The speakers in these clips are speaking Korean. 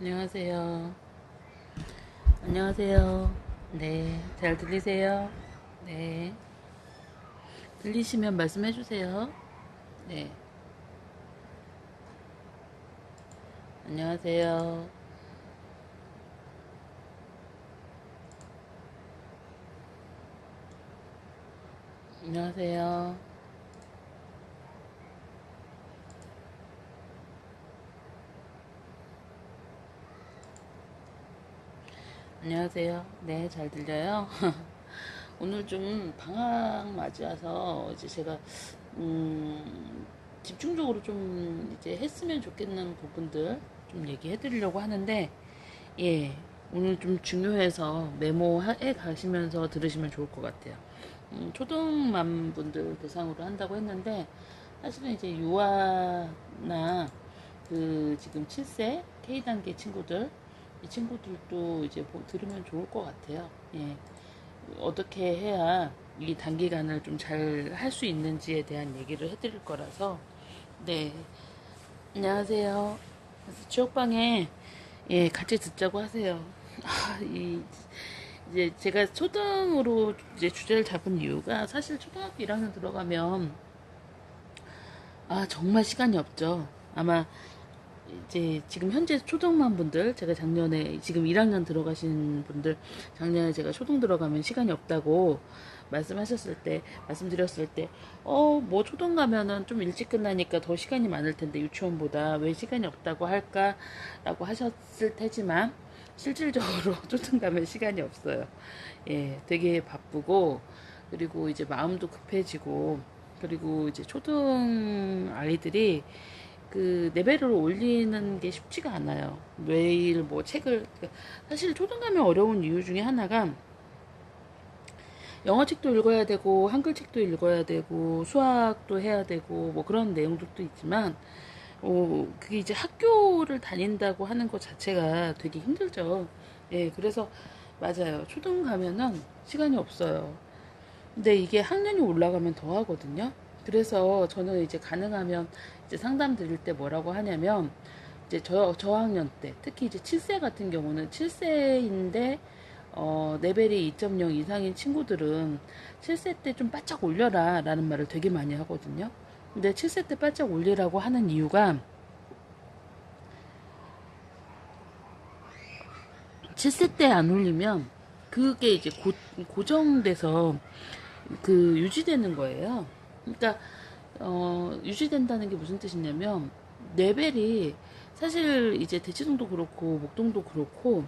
안녕하세요. 안녕하세요. 네, 잘 들리세요? 네, 들리시면 말씀해 주세요. 네, 안녕하세요. 안녕하세요. 안녕하세요. 네, 잘 들려요? 오늘 좀 방학 맞이와서 이제 제가 집중적으로 좀 이제 했으면 좋겠는 부분들 좀 얘기해 드리려고 하는데, 예, 오늘 좀 중요해서 메모해 가시면서 들으시면 좋을 것 같아요. 초등만 분들 대상으로 한다고 했는데, 사실은 이제 유아나 그 지금 7세 K단계 친구들, 이 친구들도 이제 들으면 좋을 것 같아요. 예. 어떻게 해야 이 단기간을 좀 잘 할 수 있는지에 대한 얘기를 해드릴 거라서, 네. 안녕하세요. 그래서 지옥방에 예, 같이 듣자고 하세요. 이제 제가 초등으로 이제 주제를 잡은 이유가 사실 초등학교 1학년 들어가면 정말 시간이 없죠. 아마 이제 지금 현재 초등만 분들, 제가 작년에 지금 1학년 들어가신 분들, 작년에 제가 초등 들어가면 시간이 없다고 말씀드렸을 때, 뭐 초등 가면은 좀 일찍 끝나니까 더 시간이 많을 텐데 유치원보다 왜 시간이 없다고 할까라고 하셨을 테지만, 실질적으로 초등 가면 시간이 없어요. 예, 되게 바쁘고, 그리고 이제 마음도 급해지고, 그리고 이제 초등 아이들이 그 레벨을 올리는 게 쉽지가 않아요. 매일 뭐 책을 사실 초등 가면 어려운 이유 중에 하나가 영어 책도 읽어야 되고 한글 책도 읽어야 되고 수학도 해야 되고 뭐 그런 내용들도 있지만 그게 이제 학교를 다닌다고 하는 것 자체가 되게 힘들죠. 예, 그래서 맞아요. 초등 가면은 시간이 없어요. 근데 이게 학년이 올라가면 더 하거든요. 그래서 저는 이제 가능하면 이제 상담 드릴 때 뭐라고 하냐면, 이제 저학년 때, 특히 이제 7세 같은 경우는 7세인데, 레벨이 2.0 이상인 친구들은 7세 때 좀 바짝 올려라 라는 말을 되게 많이 하거든요. 근데 7세 때 바짝 올리라고 하는 이유가 7세 때 안 올리면 그게 이제 고정돼서 그 유지되는 거예요. 그러니까 유지된다는 게 무슨 뜻이냐면 레벨이 사실 이제 대치동도 그렇고 목동도 그렇고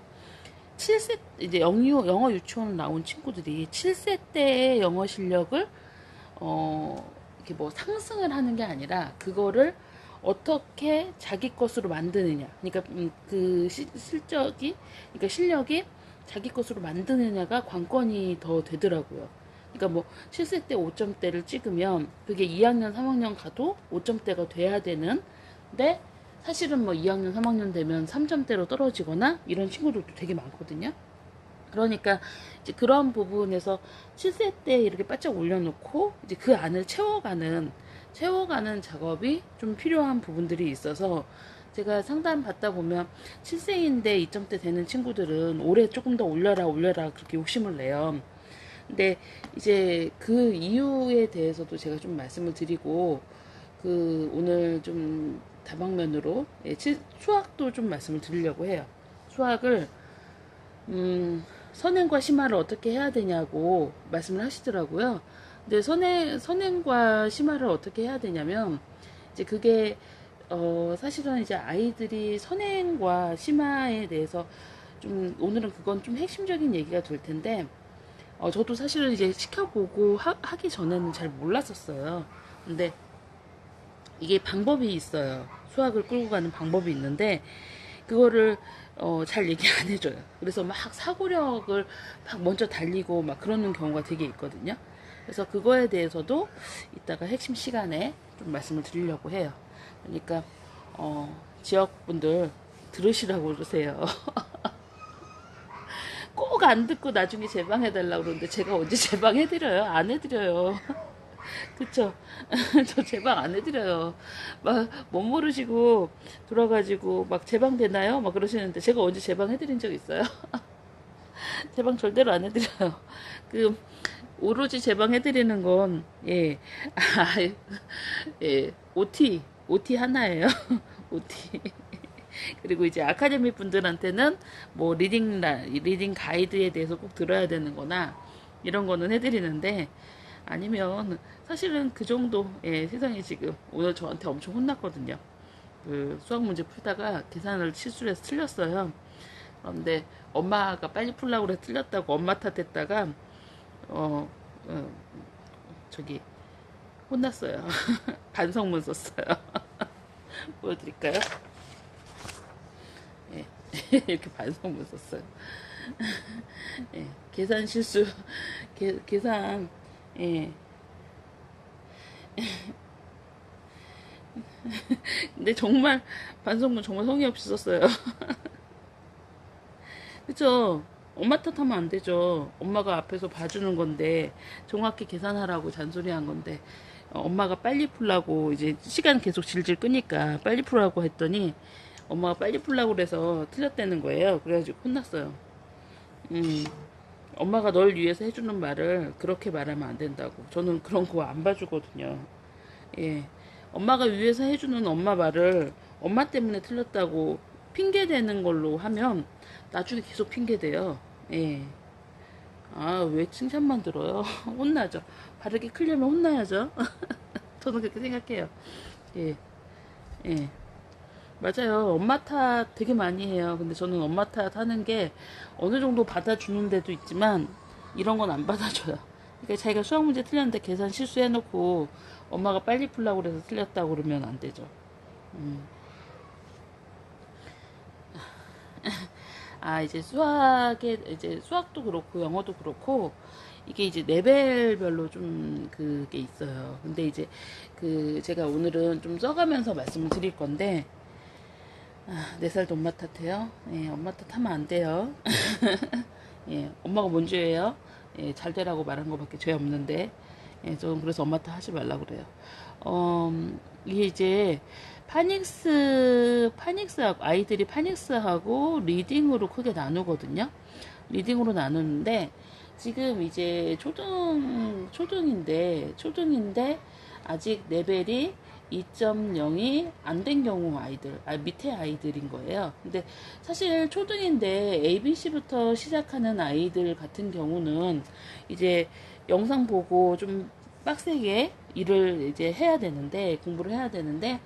7세 이제 영어 유치원 나온 친구들이 7세 때의 영어 실력을 이렇게 뭐 상승을 하는 게 아니라 그거를 어떻게 자기 것으로 만드느냐. 그러니까 그 그러니까 실력이 자기 것으로 만드느냐가 관건이 더 되더라고요. 그러니까 뭐 7세 때 5점대를 찍으면 그게 2학년, 3학년 가도 5점대가 돼야 되는데 사실은 뭐 2학년, 3학년 되면 3점대로 떨어지거나 이런 친구들도 되게 많거든요. 그러니까 이제 그런 부분에서 7세 때 이렇게 바짝 올려놓고 이제 그 안을 채워가는 작업이 좀 필요한 부분들이 있어서 제가 상담 받다 보면 7세인데 2점대 되는 친구들은 올해 조금 더 올려라 그렇게 욕심을 내요. 근데 이제 그 이유에 대해서도 제가 좀 말씀을 드리고 그 오늘 좀 다방면으로 수학도 좀 말씀을 드리려고 해요. 수학을 선행과 심화를 어떻게 해야 되냐고 말씀을 하시더라고요. 근데 선행과 심화를 어떻게 해야 되냐면, 이제 그게, 사실은 이제 아이들이 선행과 심화에 대해서 오늘은 그건 좀 핵심적인 얘기가 될 텐데, 저도 사실은 이제 시켜보고 하기 전에는 잘 몰랐었어요. 근데 이게 방법이 있어요. 수학을 끌고 가는 방법이 있는데, 그거를 잘 얘기 안 해줘요. 그래서 막 사고력을 막 먼저 달리고 막 그러는 경우가 되게 있거든요. 그래서 그거에 대해서도 이따가 핵심 시간에 좀 말씀을 드리려고 해요. 그러니까 지역분들 들으시라고 그러세요. 꼭 안 듣고 나중에 제방해달라고 그러는데 제가 언제 제방해드려요? 안 해드려요. 그쵸? 저 제방 안 해드려요. 막, 못 모르시고, 돌아가지고, 막, 제방 되나요? 막 그러시는데, 제가 언제 제방 해드린 적 있어요? 제방 절대로 안 해드려요. 그, 오로지 제방 해드리는 건, 예, 아, 예, OT 하나예요. OT. 그리고 이제 아카데미 분들한테는 뭐 리딩 가이드에 대해서 꼭 들어야 되는 거나 이런 거는 해드리는데 아니면 사실은 그 정도, 예, 세상에 지금 오늘 저한테 엄청 혼났거든요. 그 수학 문제 풀다가 계산을 실수를 해서 틀렸어요. 그런데 엄마가 빨리 풀라고 그래 틀렸다고 엄마 탓했다가 어, 어 저기 혼났어요. 반성문 썼어요. 보여드릴까요? 예. 이렇게 반성문 썼어요. 예. 계산 실수, 계산, 예. 근데 정말 반성문 정말 성의 없이 썼어요. 그쵸? 엄마 탓하면 안 되죠. 엄마가 앞에서 봐주는 건데 정확히 계산하라고 잔소리한 건데 엄마가 빨리 풀라고 이제 시간 계속 질질 끄니까 빨리 풀라고 했더니 엄마가 빨리 풀라고 그래서 틀렸다는 거예요. 그래가지고 혼났어요. 음, 엄마가 널 위해서 해주는 말을 그렇게 말하면 안 된다고. 저는 그런 거 안 봐주거든요. 예. 엄마가 위해서 해주는 엄마 말을 엄마 때문에 틀렸다고 핑계 대는 걸로 하면 나중에 계속 핑계 대요. 예. 아, 왜 칭찬만 들어요? 혼나죠. 바르게 크려면 혼나야죠. 저는 그렇게 생각해요. 예. 예. 맞아요. 엄마 탓 되게 많이 해요. 근데 저는 엄마 탓 하는 게 어느 정도 받아주는 데도 있지만 이런 건 안 받아줘요. 그러니까 자기가 수학 문제 틀렸는데 계산 실수해놓고 엄마가 빨리 풀라고 그래서 틀렸다고 그러면 안 되죠. 음. 아, 이제 이제 수학도 그렇고, 영어도 그렇고, 이게 이제 레벨별로 좀 그게 있어요. 근데 이제 제가 오늘은 좀 써가면서 말씀을 드릴 건데, 아, 4살도 엄마 탓해요? 예, 엄마 탓하면 안 돼요. 예, 엄마가 뭔 죄예요? 예, 잘 되라고 말한 거밖에 죄 없는데, 예, 저는 그래서 엄마 탓 하지 말라고 그래요. 어, 이게 이제 아이들이 파닉스하고 리딩으로 크게 나누거든요. 리딩으로 나누는데, 지금 이제 초등인데, 아직 레벨이 2.0이 안 된 경우 밑에 아이들인 거예요. 근데 사실 초등인데 ABC부터 시작하는 아이들 같은 경우는 이제 영상 보고 좀 빡세게 공부를 해야 되는데,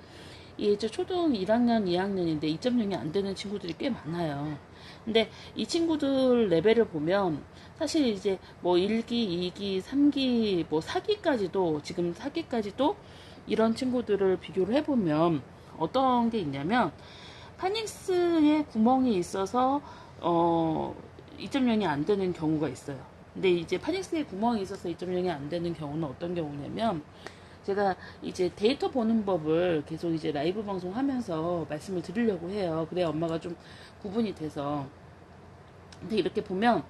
이제 초등 1학년, 2학년인데 2.0이 안 되는 친구들이 꽤 많아요. 근데 이 친구들 레벨을 보면 사실 이제 뭐 1기, 2기, 3기, 뭐 4기까지도 지금 4기까지도 이런 친구들을 비교를 해보면 어떤 게 있냐면 파닉스에 구멍이 있어서 2.0이 안 되는 경우가 있어요. 근데 이제 파닉스에 구멍이 있어서 2.0이 안 되는 경우는 어떤 경우냐면 제가 이제 데이터 보는 법을 계속 이제 라이브 방송하면서 말씀을 드리려고 해요. 그래야 엄마가 좀 구분이 돼서. 근데 이렇게 보면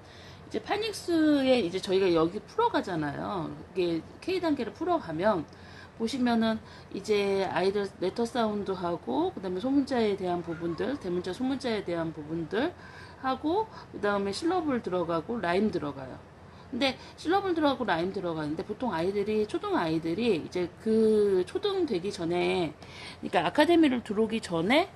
이제 파닉스에 이제 저희가 여기 풀어가잖아요. 이게 K 단계를 풀어가면 보시면은 이제 아이들 레터 사운드 하고 그다음에 소문자에 대한 부분들, 대문자 소문자에 대한 부분들 하고 그다음에 실러블 들어가고 라임 들어가요. 근데 실러블 들어가고 라임 들어가는데 보통 초등 아이들이 이제 그 초등 되기 전에, 그러니까 아카데미를 들어오기 전에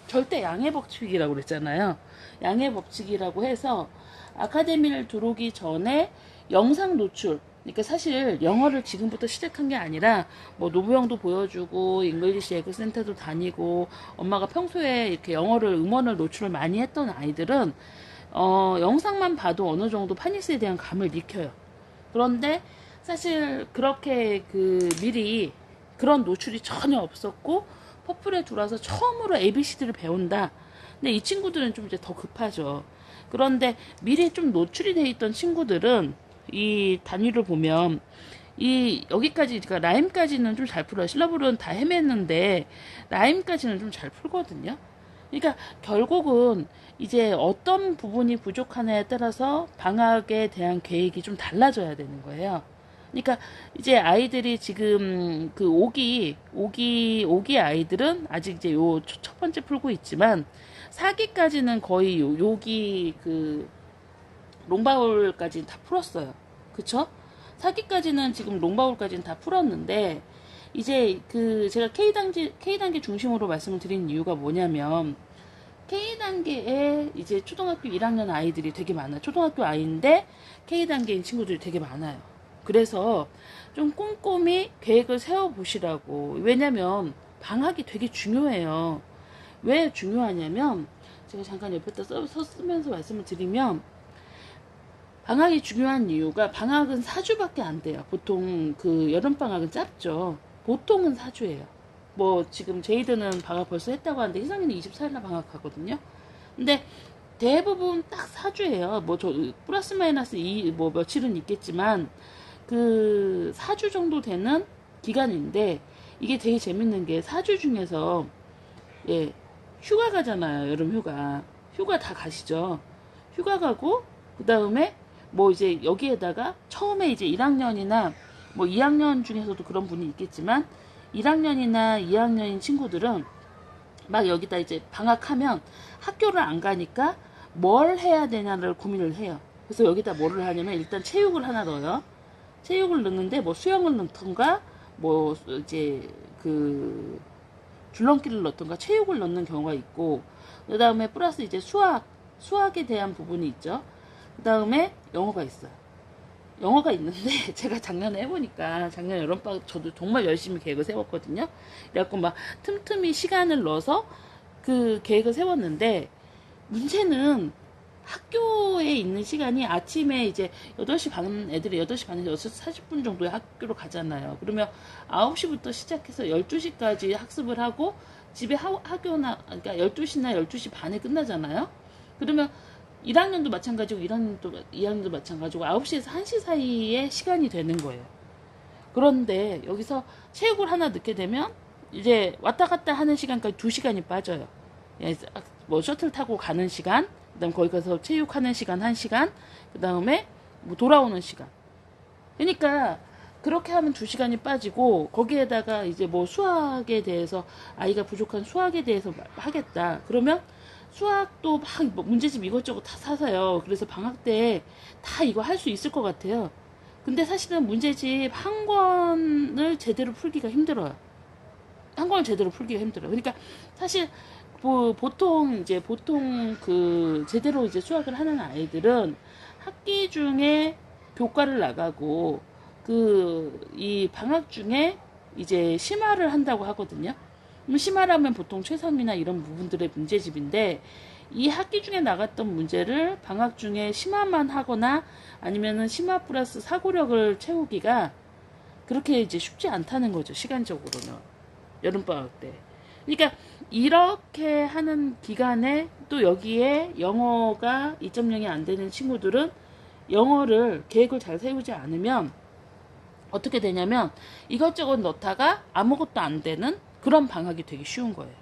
절대 양해 법칙이라고 그랬잖아요. 양해 법칙이라고 해서 아카데미를 들어오기 전에 영상 노출, 그러니까 사실 영어를 지금부터 시작한 게 아니라 뭐 노부영도 보여주고 잉글리시 에그 센터도 다니고 엄마가 평소에 이렇게 음원을 노출을 많이 했던 아이들은 영상만 봐도 어느 정도 파닉스에 대한 감을 익혀요. 그런데 사실 그렇게 미리 그런 노출이 전혀 없었고 퍼플에 들어와서 처음으로 ABCD를 배운다. 근데 이 친구들은 좀 이제 더 급하죠. 그런데 미리 좀 노출이 돼 있던 친구들은 이 단위를 보면 여기까지, 그러니까 라임까지는 좀 잘 풀어요. 실러블은 다 헤맸는데 라임까지는 좀 잘 풀거든요. 그러니까 결국은 이제 어떤 부분이 부족하냐에 따라서 방학에 대한 계획이 좀 달라져야 되는 거예요. 그러니까 이제 아이들이 지금 그 오기 아이들은 아직 이제 요 첫 번째 풀고 있지만 4기까지는 거의 요기 그 롱바울까지는 다 풀었어요. 그쵸? 4기까지는 지금 롱바울까지는 다 풀었는데 이제 그 제가 K단계 중심으로 말씀을 드린 이유가 뭐냐면 K단계에 이제 초등학교 1학년 아이들이 되게 많아요. 초등학교 아이인데 K단계인 친구들이 되게 많아요. 그래서 좀 꼼꼼히 계획을 세워보시라고. 왜냐면 방학이 되게 중요해요. 왜 중요하냐면 제가 잠깐 옆에다 쓰면서 말씀을 드리면 방학이 중요한 이유가 방학은 4주밖에 안 돼요. 보통 그 여름방학은 짧죠. 보통은 4주예요. 뭐 지금 제이드는 방학 벌써 했다고 하는데 희성이는 24일날 방학하거든요. 근데 대부분 딱 4주예요. 뭐 저 플러스 마이너스 2뭐 며칠은 있겠지만 그 4주 정도 되는 기간인데 이게 되게 재밌는 게 4주 중에서 예 휴가 가잖아요. 여름 휴가. 휴가 다 가시죠. 휴가 가고 그 다음에 뭐 이제 여기에다가 처음에 이제 1학년이나 뭐 2학년 중에서도 그런 분이 있겠지만 1학년이나 2학년인 친구들은 막 여기다 이제 방학하면 학교를 안 가니까 뭘 해야 되냐를 고민을 해요. 그래서 여기다 뭐를 하냐면 일단 체육을 하나 넣어요. 체육을 넣는데 뭐 수영을 넣던가 뭐 이제 그 줄넘기를 넣던가 체육을 넣는 경우가 있고 그 다음에 플러스 이제 수학에 대한 부분이 있죠. 그 다음에 영어가 있어요. 영어가 있는데 제가 작년에 해보니까 작년 여름방학 저도 정말 열심히 계획을 세웠거든요. 그래갖고 막 틈틈이 시간을 넣어서 그 계획을 세웠는데 문제는 학교에 있는 시간이 아침에 이제 8시 반 애들이 8시 반에서 6시 40분 정도에 학교로 가잖아요. 그러면 9시부터 시작해서 12시까지 학습을 하고 집에 학교나 그러니까 12시나 12시 반에 끝나잖아요. 그러면 1학년도 마찬가지고 2학년도 마찬가지고 9시에서 1시 사이에 시간이 되는 거예요. 그런데 여기서 체육을 하나 넣게 되면 이제 왔다 갔다 하는 시간까지 2시간이 빠져요. 뭐 셔틀 타고 가는 시간, 그다음 거기 가서 체육하는 시간 1시간, 그다음에 뭐 돌아오는 시간. 그러니까 그렇게 하면 2시간이 빠지고 거기에다가 이제 뭐 수학에 대해서 아이가 부족한 수학에 대해서 하겠다. 그러면 수학도 막 문제집 이것저것 다 사서요. 그래서 방학 때 다 이거 할 수 있을 것 같아요. 근데 사실은 문제집 한 권을 제대로 풀기가 힘들어요. 한 권을 제대로 풀기가 힘들어요. 그러니까 사실 뭐 보통 그 제대로 이제 수학을 하는 아이들은 학기 중에 교과를 나가고 그 이 방학 중에 이제 심화를 한다고 하거든요. 그럼 심화라면 보통 최선이나 이런 부분들의 문제집인데 이 학기 중에 나갔던 문제를 방학 중에 심화만 하거나 아니면은 심화 플러스 사고력을 채우기가 그렇게 이제 쉽지 않다는 거죠. 시간적으로는. 여름방학 때. 그러니까 이렇게 하는 기간에 또 여기에 영어가 2.0이 안 되는 친구들은 영어를 계획을 잘 세우지 않으면 어떻게 되냐면 이것저것 넣다가 아무것도 안 되는 그런 방학이 되기 쉬운 거예요.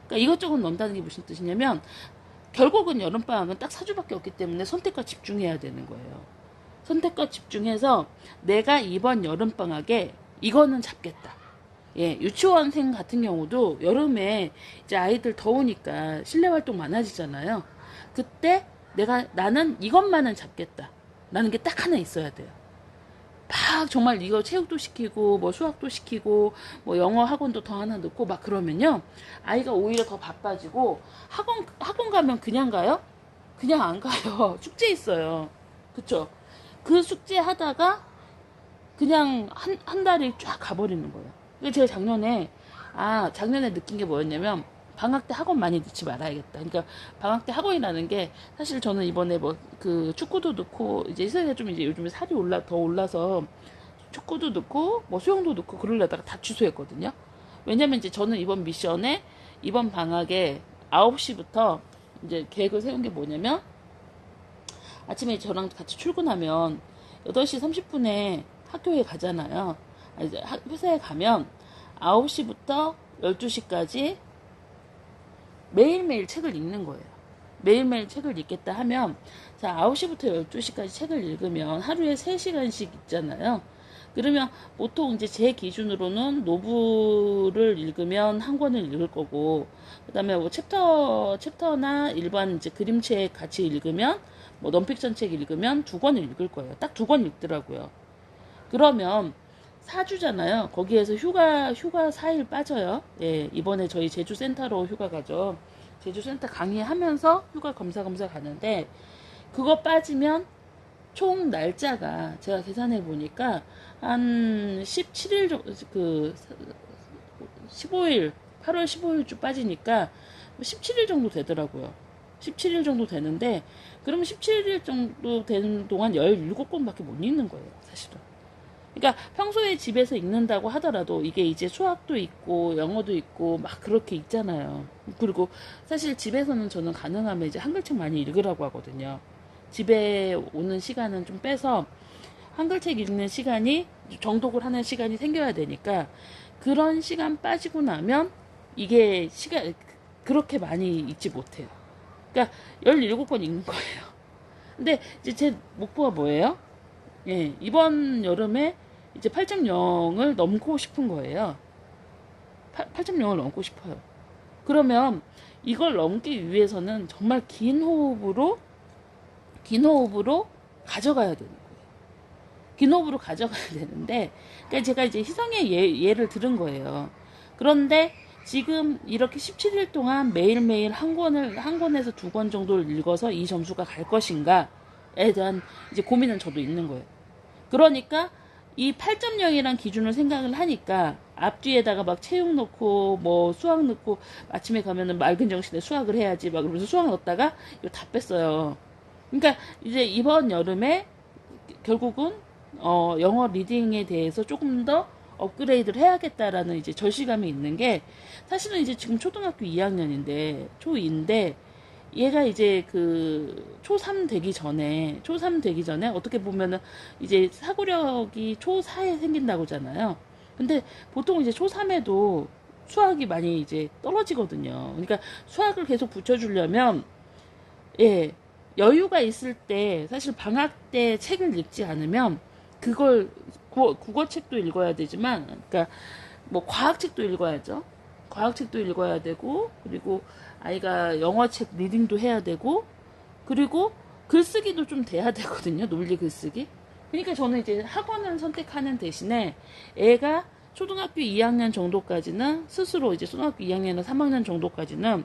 그러니까 이것저것 넣는다는 게 무슨 뜻이냐면 결국은 여름방학은 딱 4주밖에 없기 때문에 선택과 집중해야 되는 거예요. 선택과 집중해서 내가 이번 여름방학에 이거는 잡겠다. 예, 유치원생 같은 경우도 여름에 이제 아이들 더우니까 실내 활동 많아지잖아요. 그때 나는 이것만은 잡겠다. 라는 게 딱 하나 있어야 돼요. 막 정말 이거 체육도 시키고 뭐 수학도 시키고 뭐 영어 학원도 더 하나 넣고 막 그러면요 아이가 오히려 더 바빠지고 학원 가면 그냥 가요? 그냥 안 가요. 숙제 있어요. 그쵸? 그 숙제 하다가 그냥 한 달이 쫙 가버리는 거예요. 제가 작년에 느낀 게 뭐였냐면 방학 때 학원 많이 넣지 말아야겠다. 그러니까 방학 때 학원이라는 게 사실 저는 이번에 뭐 그 축구도 넣고 이제 이세가 좀 이제 요즘에 살이 더 올라서 축구도 넣고 뭐 수영도 넣고 그러려다가 다 취소했거든요. 왜냐면 이제 저는 이번 방학에 9시부터 이제 계획을 세운 게 뭐냐면 아침에 저랑 같이 출근하면 8시 30분에 학교에 가잖아요. 이제 회사에 가면 9시부터 12시까지 매일매일 책을 읽는 거예요. 매일매일 책을 읽겠다 하면 자 9시부터 12시까지 책을 읽으면 하루에 3시간씩 읽잖아요. 그러면 보통 이제 제 기준으로는 노블을 읽으면 한 권을 읽을 거고, 그 다음에 뭐 챕터나 일반 이제 그림책 같이 읽으면, 뭐 넌픽션 책 읽으면 두 권을 읽을 거예요. 딱 두 권 읽더라고요. 그러면 4주잖아요. 거기에서 휴가 4일 빠져요. 예, 이번에 저희 제주센터로 휴가 가죠. 제주센터 강의하면서 휴가 검사 가는데, 그거 빠지면 총 날짜가 제가 계산해 보니까 한 17일 정도, 15일, 8월 15일쯤 빠지니까 17일 정도 되더라고요. 17일 정도 되는데, 그러면 17일 정도 되는 동안 17권밖에 못 읽는 거예요, 사실은. 그러니까 평소에 집에서 읽는다고 하더라도 이게 이제 수학도 있고 영어도 있고 막 그렇게 읽잖아요. 그리고 사실 집에서는 저는 가능하면 이제 한글책 많이 읽으라고 하거든요. 집에 오는 시간은 좀 빼서 한글책 읽는 시간이, 정독을 하는 시간이 생겨야 되니까, 그런 시간 빠지고 나면 이게 그렇게 많이 읽지 못해요. 그러니까 17권 읽는 거예요. 근데 이제 제 목표가 뭐예요? 예, 이번 여름에 이제 8.0을 넘고 싶은 거예요. 8.0을 넘고 싶어요. 그러면 이걸 넘기 위해서는 정말 긴 호흡으로 가져가야 되는 거예요. 긴 호흡으로 가져가야 되는데, 그러니까 제가 이제 희성의 예를 들은 거예요. 그런데 지금 이렇게 17일 동안 매일매일 한 권에서 두 권 정도를 읽어서 이 점수가 갈 것인가에 대한 이제 고민은 저도 있는 거예요. 그러니까 이 8.0이란 기준을 생각을 하니까 앞뒤에다가 막 체육 넣고 뭐 수학 넣고, 아침에 가면은 맑은 정신에 수학을 해야지 막 그러면서 수학 넣었다가 이거 다 뺐어요. 그러니까 이제 이번 여름에 결국은 영어 리딩에 대해서 조금 더 업그레이드를 해야겠다라는 이제 절실감이 있는 게, 사실은 이제 지금 초등학교 2학년인데 초2인데, 얘가 이제 그 초3 되기 전에 어떻게 보면은 이제 사고력이 초4에 생긴다고 하잖아요. 근데 보통 이제 초3에도 수학이 많이 이제 떨어지거든요. 그러니까 수학을 계속 붙여주려면, 예, 여유가 있을 때, 사실 방학 때 책을 읽지 않으면 그걸 국어책도 읽어야 되지만, 그러니까 뭐 과학책도 읽어야죠. 과학책도 읽어야 되고, 그리고 아이가 영어책 리딩도 해야 되고, 그리고 글쓰기도 좀 돼야 되거든요. 논리 글쓰기. 그러니까 저는 이제 학원을 선택하는 대신에 애가 초등학교 2학년 정도까지는 스스로, 이제 초등학교 2학년이나 3학년 정도까지는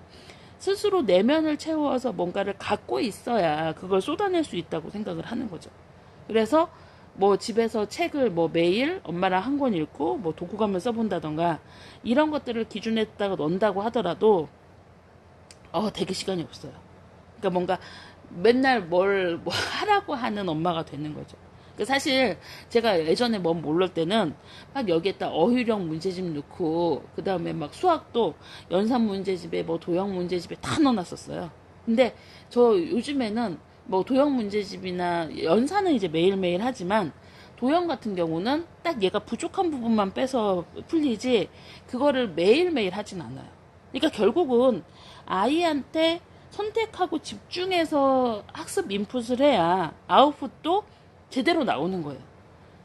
스스로 내면을 채워서 뭔가를 갖고 있어야 그걸 쏟아낼 수 있다고 생각을 하는 거죠. 그래서 뭐 집에서 책을 뭐 매일 엄마랑 한 권 읽고 뭐 독후감을 써본다던가 이런 것들을 기준에다가 넣는다고 하더라도 되게 시간이 없어요. 그러니까 뭔가 맨날 뭘 뭐 하라고 하는 엄마가 되는 거죠. 사실 제가 예전에 뭐 모를 때는 막 여기에다 어휘력 문제집 넣고, 그 다음에 막 수학도 연산 문제집에 뭐 도형 문제집에 다 넣어놨었어요. 근데 저 요즘에는 뭐 도형 문제집이나 연산은 이제 매일매일 하지만, 도형 같은 경우는 딱 얘가 부족한 부분만 빼서 풀리지 그거를 매일매일 하진 않아요. 그러니까 결국은 아이한테 선택하고 집중해서 학습 인풋을 해야 아웃풋도 제대로 나오는 거예요.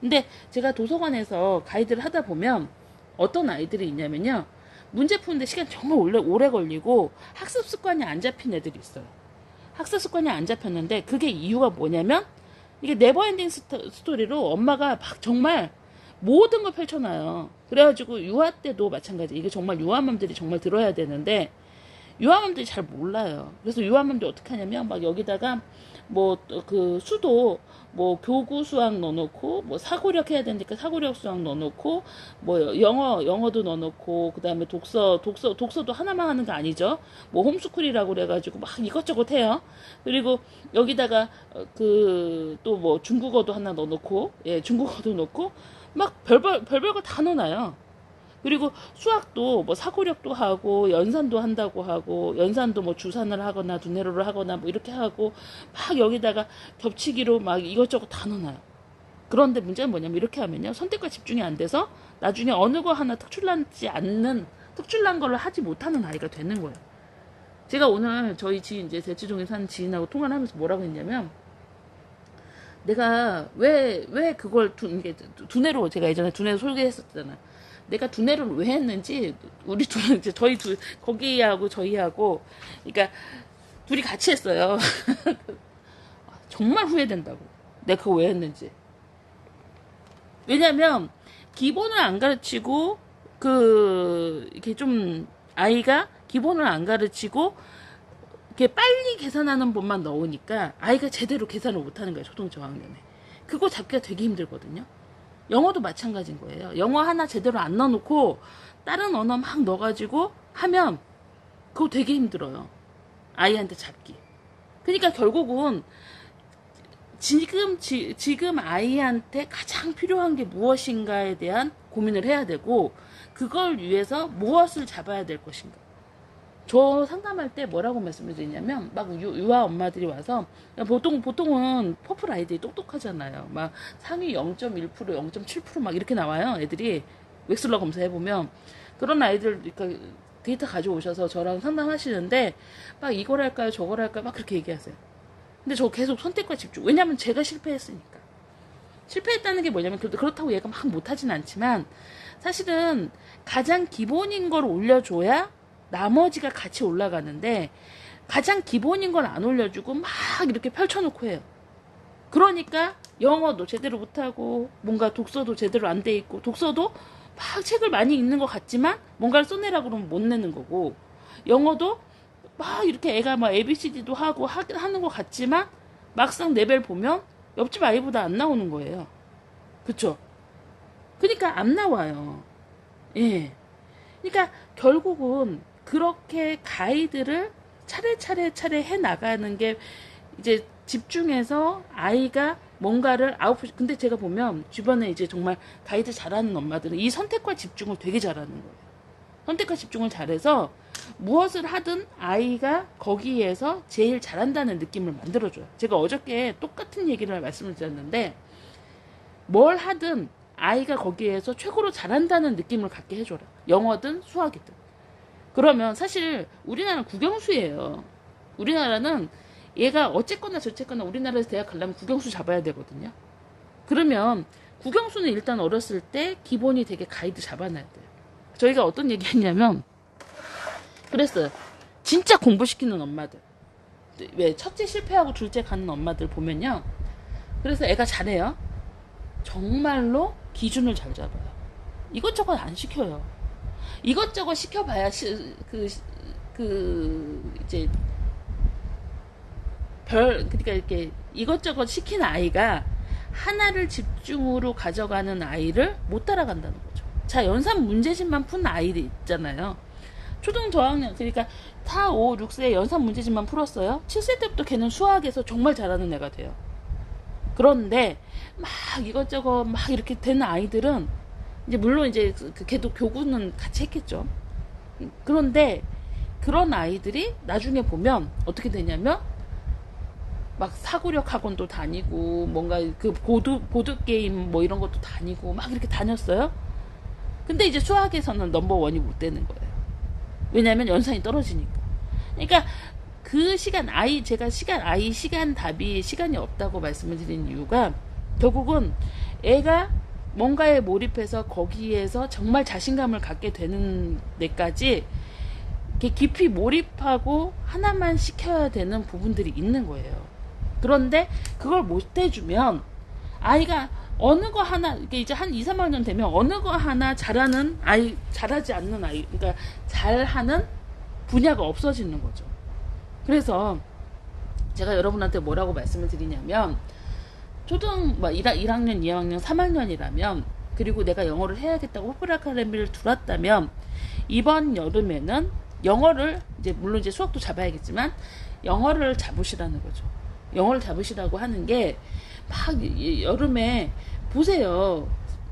근데 제가 도서관에서 가이드를 하다 보면 어떤 아이들이 있냐면요, 문제 푸는데 시간 정말 오래 걸리고 학습 습관이 안 잡힌 애들이 있어요. 학습 습관이 안 잡혔는데 그게 이유가 뭐냐면, 이게 네버엔딩 스토리로 엄마가 막 정말 모든 걸 펼쳐놔요. 그래가지고 유아 때도 마찬가지. 이게 정말 유아맘들이 정말 들어야 되는데 유아맘들이 잘 몰라요. 그래서 유아맘들이 어떻게 하냐면 막 여기다가 뭐 그 수도 뭐 교구 수학 넣어놓고, 뭐 사고력 해야 되니까 사고력 수학 넣어놓고, 뭐 영어도 넣어놓고, 그 다음에 독서도 하나만 하는 거 아니죠. 뭐 홈스쿨이라고 그래가지고 막 이것저것 해요. 그리고 여기다가 그 또 뭐 중국어도 하나 넣어놓고, 예, 중국어도 넣고 막 별별 거 다 넣어놔요. 그리고 수학도 뭐 사고력도 하고 연산도 한다고 하고, 연산도 뭐 주산을 하거나 두뇌로를 하거나 뭐 이렇게 하고, 막 여기다가 겹치기로 막 이것저것 다 넣어놔요. 그런데 문제는 뭐냐면, 이렇게 하면요, 선택과 집중이 안 돼서 나중에 어느 거 하나 특출난 걸 하지 못하는 아이가 되는 거예요. 제가 오늘 저희 지인, 이제 대치동에 사는 지인하고 통화를 하면서 뭐라고 했냐면, 내가 왜 그걸 이게 두뇌로 제가 예전에 두뇌로 소개했었잖아. 내가 두뇌를 왜 했는지 우리 이제 저희 거기하고 저희하고 그러니까 둘이 같이 했어요. 정말 후회된다고. 내가 그거 왜 했는지. 왜냐면 기본을 안 가르치고 이렇게 좀 아이가 기본을 안 가르치고 이렇게 빨리 계산하는 법만 넣으니까 아이가 제대로 계산을 못하는 거예요. 초등 저학년에. 그거 잡기가 되게 힘들거든요. 영어도 마찬가지인 거예요. 영어 하나 제대로 안 넣어놓고 다른 언어 막 넣어가지고 하면 그거 되게 힘들어요. 아이한테 잡기. 그러니까 결국은 지금 아이한테 가장 필요한 게 무엇인가에 대한 고민을 해야 되고 그걸 위해서 무엇을 잡아야 될 것인가. 저 상담할 때 뭐라고 말씀을 드리냐면 막 유아 엄마들이 와서 보통은 퍼플 아이들이 똑똑하잖아요. 막 상위 0.1%, 0.7% 막 이렇게 나와요. 애들이 웩슬러 검사해보면 그런 아이들 그러니까 데이터 가져오셔서 저랑 상담하시는데 막 이걸 할까요 저걸 할까요 막 그렇게 얘기하세요. 근데 저 계속 선택과 집중. 왜냐면 제가 실패했으니까. 실패했다는 게 뭐냐면 그렇다고 얘가 막 못하진 않지만 사실은 가장 기본인 걸 올려줘야 나머지가 같이 올라가는데 가장 기본인 걸 안 올려주고 막 이렇게 펼쳐놓고 해요. 그러니까 영어도 제대로 못하고 뭔가 독서도 제대로 안 돼 있고 독서도 막 책을 많이 읽는 것 같지만 뭔가를 써내라고 그러면 못 내는 거고 영어도 막 이렇게 애가 막 ABCD도 하고 하는 것 같지만 막상 레벨 보면 옆집 아이보다 안 나오는 거예요. 그쵸? 그러니까 안 나와요. 예. 그러니까 결국은 그렇게 가이드를 차례 해 나가는 게 이제 집중해서 아이가 뭔가를 근데 제가 보면 주변에 이제 정말 가이드 잘하는 엄마들은 이 선택과 집중을 되게 잘하는 거예요. 선택과 집중을 잘해서 무엇을 하든 아이가 거기에서 제일 잘한다는 느낌을 만들어줘요. 제가 어저께 똑같은 얘기를 말씀을 드렸는데 뭘 하든 아이가 거기에서 최고로 잘한다는 느낌을 갖게 해줘라. 영어든 수학이든. 그러면 사실 우리나라는 국영수예요. 우리나라는 얘가 어쨌거나 저쨌거나 우리나라에서 대학 가려면 국영수 잡아야 되거든요. 그러면 국영수는 일단 어렸을 때 기본이 되게 가이드 잡아놔야 돼요. 저희가 어떤 얘기 했냐면 그랬어요. 진짜 공부시키는 엄마들. 왜 첫째 실패하고 둘째 가는 엄마들 보면요. 그래서 애가 잘해요. 정말로 기준을 잘 잡아요. 이것저것 안 시켜요. 이것저것 시켜봐야 이제 그러니까 이렇게 이것저것 시킨 아이가 하나를 집중으로 가져가는 아이를 못 따라간다는 거죠. 자, 연산 문제집만 푼 아이들 있잖아요. 초등 저학년, 그러니까 4, 5, 6세 연산 문제집만 풀었어요. 7세 때부터 걔는 수학에서 정말 잘하는 애가 돼요. 그런데 막 이것저것 막 이렇게 되는 아이들은 이제 물론 이제 걔도 교구는 같이 했겠죠. 그런데 그런 아이들이 나중에 보면 어떻게 되냐면 막 사고력 학원도 다니고 뭔가 그 보드 게임 뭐 이런 것도 다니고 막 이렇게 다녔어요. 근데 이제 수학에서는 넘버원이 못 되는 거예요. 왜냐면 연산이 떨어지니까. 그러니까 그 시간 제가 시간 답이 시간이 없다고 말씀을 드린 이유가 결국은 애가 뭔가에 몰입해서 거기에서 정말 자신감을 갖게 되는 데까지 이렇게 깊이 몰입하고 하나만 시켜야 되는 부분들이 있는 거예요. 그런데 그걸 못 해주면 아이가 어느 거 하나 이제 한 2, 3학년 되면 어느 거 하나 잘하는 아이, 잘하지 않는 아이, 그러니까 잘하는 분야가 없어지는 거죠. 그래서 제가 여러분한테 뭐라고 말씀을 드리냐면 초등 1학년, 2학년, 3학년이라면 그리고 내가 영어를 해야겠다고 퍼플 아카데미를 들었다면 이번 여름에는 영어를 이제 물론 이제 수학도 잡아야겠지만 영어를 잡으시라는 거죠. 영어를 잡으시라고 하는 게 막 여름에 보세요.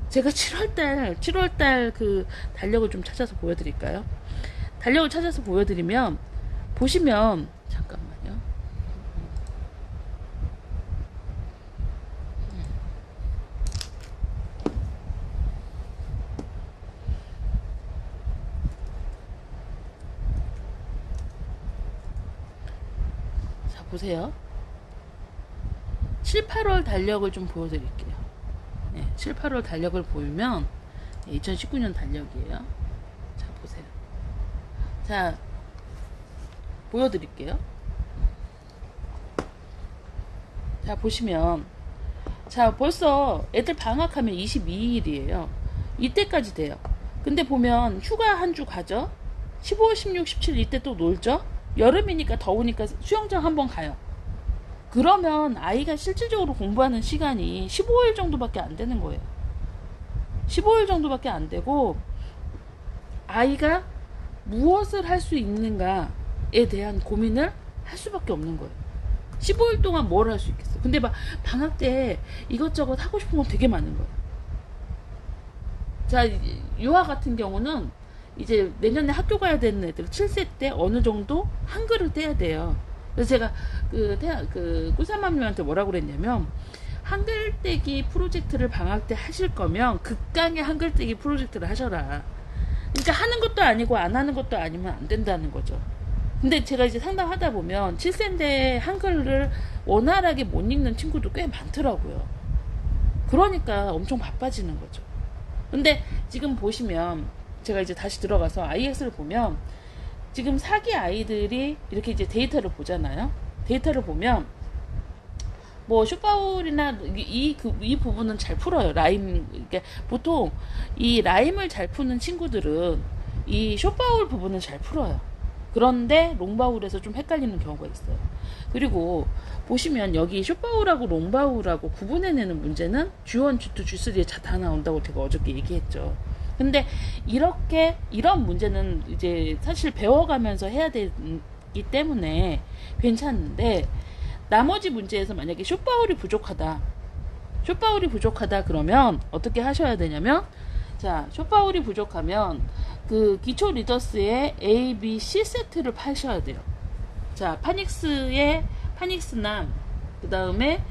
제가 7월달 그 달력을 좀 찾아서 보여드릴까요? 달력을 찾아서 보여드리면 보시면 잠깐만요. 자 보세요. 7, 8월 달력을 좀 보여드릴게요. 네, 7, 8월 달력을 보면 2019년 달력이에요. 자, 보세요. 자, 보여드릴게요. 자, 보시면, 자, 벌써 애들 방학하면 22일이에요. 이때까지 돼요. 근데 보면 휴가 한 주 가죠? 15, 16, 17 이때 또 놀죠? 여름이니까 더우니까 수영장 한번 가요. 그러면 아이가 실질적으로 공부하는 시간이 15일 정도밖에 안 되는 거예요. 15일 정도밖에 안 되고, 아이가 무엇을 할 수 있는가에 대한 고민을 할 수밖에 없는 거예요. 15일 동안 뭘 할 수 있겠어. 근데 막 방학 때 이것저것 하고 싶은 건 되게 많은 거예요. 자, 유아 같은 경우는 이제 내년에 학교 가야 되는 애들 7세 때 어느 정도 한글을 떼야 돼요. 그래서 제가 꿀삼맘님한테 뭐라고 그랬냐면, 한글 떼기 프로젝트를 방학 때 하실 거면 극강의 한글 떼기 프로젝트를 하셔라. 그러니까 하는 것도 아니고 안 하는 것도 아니면 안 된다는 거죠. 근데 제가 이제 상담하다 보면 7세인데 한글을 원활하게 못 읽는 친구도 꽤 많더라고요. 그러니까 엄청 바빠지는 거죠. 근데 지금 보시면, 제가 이제 다시 들어가서 IX를 보면, 지금 4기 아이들이 이렇게 이제 데이터를 보잖아요. 데이터를 보면, 뭐, 슈파울이나 이 부분은 잘 풀어요. 라임, 이게 보통 이 라임을 잘 푸는 친구들은 이 쇼파울 부분을 잘 풀어요. 그런데 롱바울에서 좀 헷갈리는 경우가 있어요. 그리고 보시면 여기 쇼파울하고 롱바울하고 구분해내는 문제는 G1, G2, G3에 다 나온다고 제가 어저께 얘기했죠. 근데 이런 문제는 이제 사실 배워가면서 해야 되기 때문에 괜찮은데, 나머지 문제에서 만약에 쇼파울이 부족하다 그러면 어떻게 하셔야 되냐면, 자, 쇼파울이 부족하면 그 기초 리더스의 A, B, C 세트를 파셔야 돼요. 자, 파닉스나 그 다음에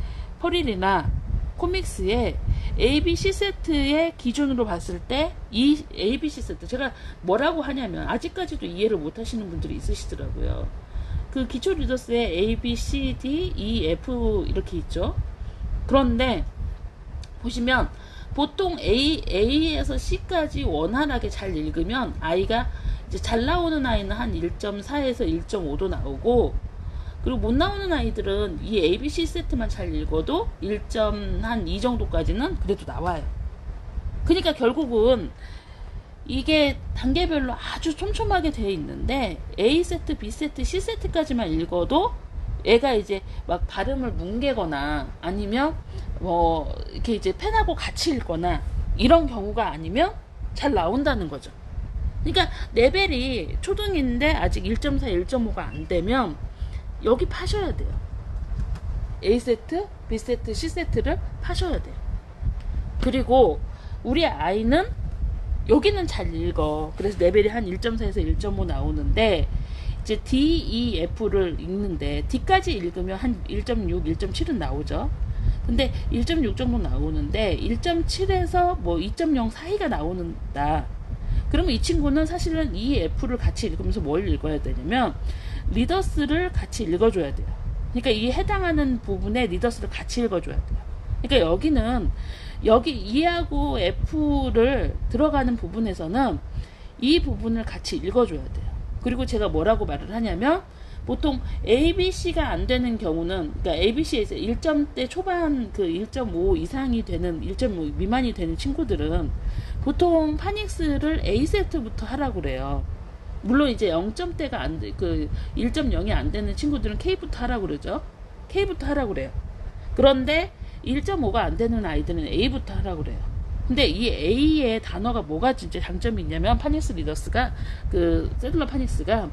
퍼릴이나 코믹스의 A, B, C 세트의 기준으로 봤을 때 이 A, B, C 세트, 제가 뭐라고 하냐면 아직까지도 이해를 못 하시는 분들이 있으시더라고요. 그 기초 리더스의 A, B, C, D, E, F 이렇게 있죠. 그런데 보시면 보통 A에서 C까지 원활하게 잘 읽으면 아이가 이제 잘 나오는 아이는 한 1.4에서 1.5도 나오고, 그리고 못 나오는 아이들은 이 A, B, C 세트만 잘 읽어도 1.2 정도까지는 그래도 나와요. 그러니까 결국은 이게 단계별로 아주 촘촘하게 되어 있는데, A 세트, B 세트, C 세트까지만 읽어도 애가 이제 막 발음을 뭉개거나 아니면 뭐 이렇게 이제 펜하고 같이 읽거나 이런 경우가 아니면 잘 나온다는 거죠. 그러니까 레벨이 초등인데 아직 1.4, 1.5가 안 되면 여기 파셔야 돼요. A 세트, B 세트, C 세트를 파셔야 돼요. 그리고 우리 아이는 여기는 잘 읽어. 그래서 레벨이 한 1.4에서 1.5 나오는데, 이제 D, E, F를 읽는데 D까지 읽으면 한 1.6, 1.7은 나오죠. 근데 1.6 정도 나오는데 1.7에서 뭐 2.0 사이가 나오는다. 그러면 이 친구는 사실은 E, F를 같이 읽으면서 뭘 읽어야 되냐면 리더스를 같이 읽어줘야 돼요. 그러니까 이 해당하는 부분에 리더스를 같이 읽어줘야 돼요. 그러니까 여기는 여기 E하고 F를 들어가는 부분에서는 이 부분을 같이 읽어줘야 돼요. 그리고 제가 뭐라고 말을 하냐면, 보통 ABC가 안 되는 경우는, 그러니까 ABC에서 1점대 초반 그 1.5 이상이 되는, 1.5 미만이 되는 친구들은 보통 파닉스를 A 세트부터 하라고 그래요. 물론 이제 0점대가 안 돼, 그 1.0이 안 되는 친구들은 K부터 하라고 그러죠. K부터 하라고 그래요. 그런데 1.5가 안 되는 아이들은 A부터 하라고 그래요. 근데 이 A의 단어가 뭐가 진짜 장점이 있냐면, 파닉스 리더스가, 그 셀룰러 파닉스가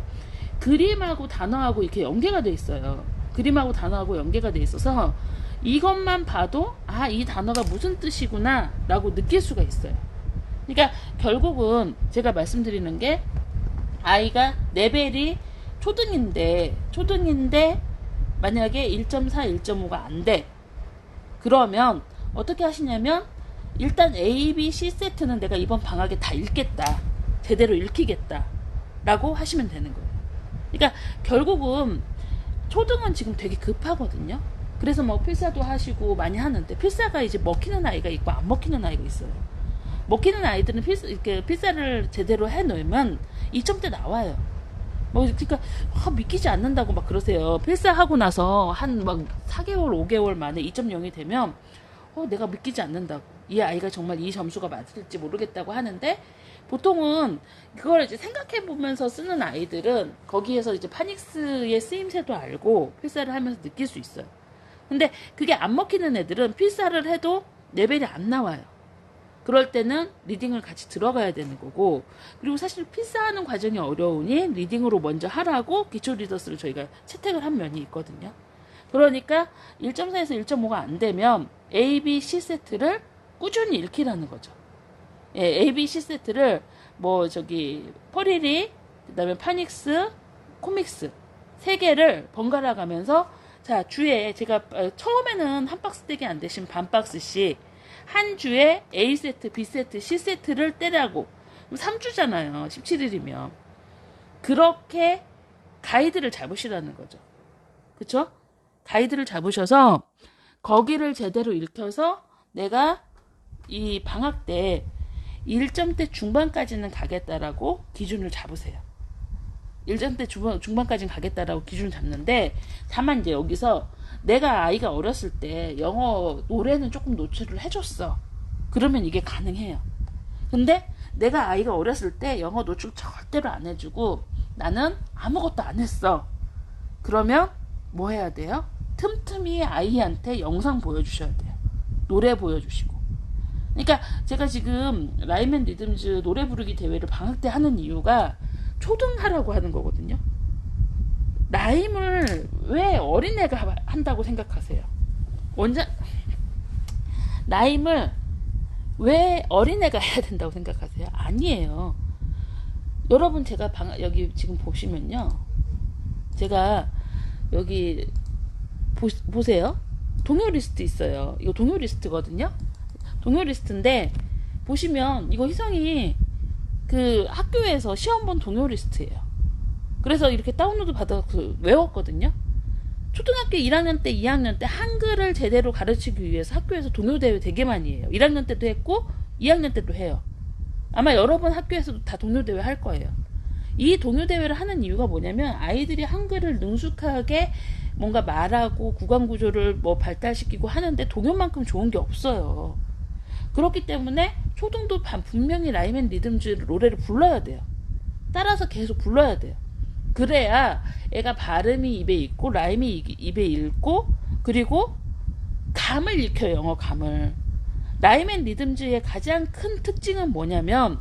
그림하고 단어하고 이렇게 연계가 돼 있어요. 그림하고 단어하고 연계가 돼 있어서 이것만 봐도 아, 이 단어가 무슨 뜻이구나 라고 느낄 수가 있어요. 그러니까 결국은 제가 말씀드리는 게, 아이가 레벨이 초등인데 만약에 1.4, 1.5가 안 돼. 그러면 어떻게 하시냐면, 일단 A, B, C 세트는 내가 이번 방학에 다 읽겠다. 제대로 읽히겠다. 라고 하시면 되는 거예요. 그러니까 결국은 초등은 지금 되게 급하거든요. 그래서 뭐 필사도 하시고 많이 하는데, 필사가 이제 먹히는 아이가 있고 안 먹히는 아이가 있어요. 먹히는 아이들은 이렇게 필사를 제대로 해놓으면 2점대 나와요. 뭐 그러니까 믿기지 않는다고 막 그러세요. 필사하고 나서 한 막 4개월 5개월 만에 2.0이 되면 내가 믿기지 않는다고, 이 아이가 정말 이 점수가 맞을지 모르겠다고 하는데, 보통은 그걸 이제 생각해 보면서 쓰는 아이들은 거기에서 이제 파닉스의 쓰임새도 알고 필사를 하면서 느낄 수 있어요. 근데 그게 안 먹히는 애들은 필사를 해도 레벨이 안 나와요. 그럴 때는 리딩을 같이 들어가야 되는 거고, 그리고 사실 필사하는 과정이 어려우니 리딩으로 먼저 하라고 기초 리더스를 저희가 채택을 한 면이 있거든요. 그러니까 1.4에서 1.5가 안 되면 A, B, C 세트를 꾸준히 읽히라는 거죠. 예, A, B, C 세트를 퍼리리, 그 다음에 파닉스, 코믹스 3개를 번갈아 가면서, 자, 주에 제가 처음에는 한 박스 떼기 안 되시면 반 박스씩 한 주에 A 세트, B 세트, C 세트를 떼라고. 3주잖아요. 17일이면. 그렇게 가이드를 잡으시라는 거죠. 그쵸? 가이드를 잡으셔서 거기를 제대로 읽혀서 내가 이 방학 때 1점대 중반까지는 가겠다라고 기준을 잡으세요. 1점대 중반까지는 가겠다라고 기준을 잡는데, 다만 이제 여기서 내가 아이가 어렸을 때 영어 노래는 조금 노출을 해줬어. 그러면 이게 가능해요. 근데 내가 아이가 어렸을 때 영어 노출 절대로 안 해주고 나는 아무것도 안 했어. 그러면 뭐 해야 돼요? 틈틈이 아이한테 영상 보여주셔야 돼요. 노래 보여주시고. 그러니까 제가 지금 라임앤 리듬즈 노래 부르기 대회를 방학 때 하는 이유가 초등하라고 하는 거거든요. 라임을 왜 어린애가 한다고 생각하세요? 라임을 왜 어린애가 해야 된다고 생각하세요? 아니에요. 여러분, 제가 여기 지금 보시면요, 제가 여기 보세요. 동요 리스트 있어요. 이거 동요 리스트거든요. 동요 리스트인데 보시면 이거 희성이 그 학교에서 시험 본 동요 리스트예요. 그래서 이렇게 다운로드 받아서 외웠거든요. 초등학교 1학년 때, 2학년 때 한글을 제대로 가르치기 위해서 학교에서 동요대회 되게 많이 해요. 1학년 때도 했고 2학년 때도 해요. 아마 여러분 학교에서도 다 동요대회 할 거예요. 이 동요대회를 하는 이유가 뭐냐면, 아이들이 한글을 능숙하게 뭔가 말하고 구강구조를 발달시키고 하는데 동요만큼 좋은 게 없어요. 그렇기 때문에 초등도 분명히 라임앤 리듬즈 노래를 불러야 돼요. 따라서 계속 불러야 돼요. 그래야 애가 발음이 입에 있고 라임이 입에 있고, 그리고 감을 익혀요. 영어 감을. 라임앤 리듬즈의 가장 큰 특징은 뭐냐면,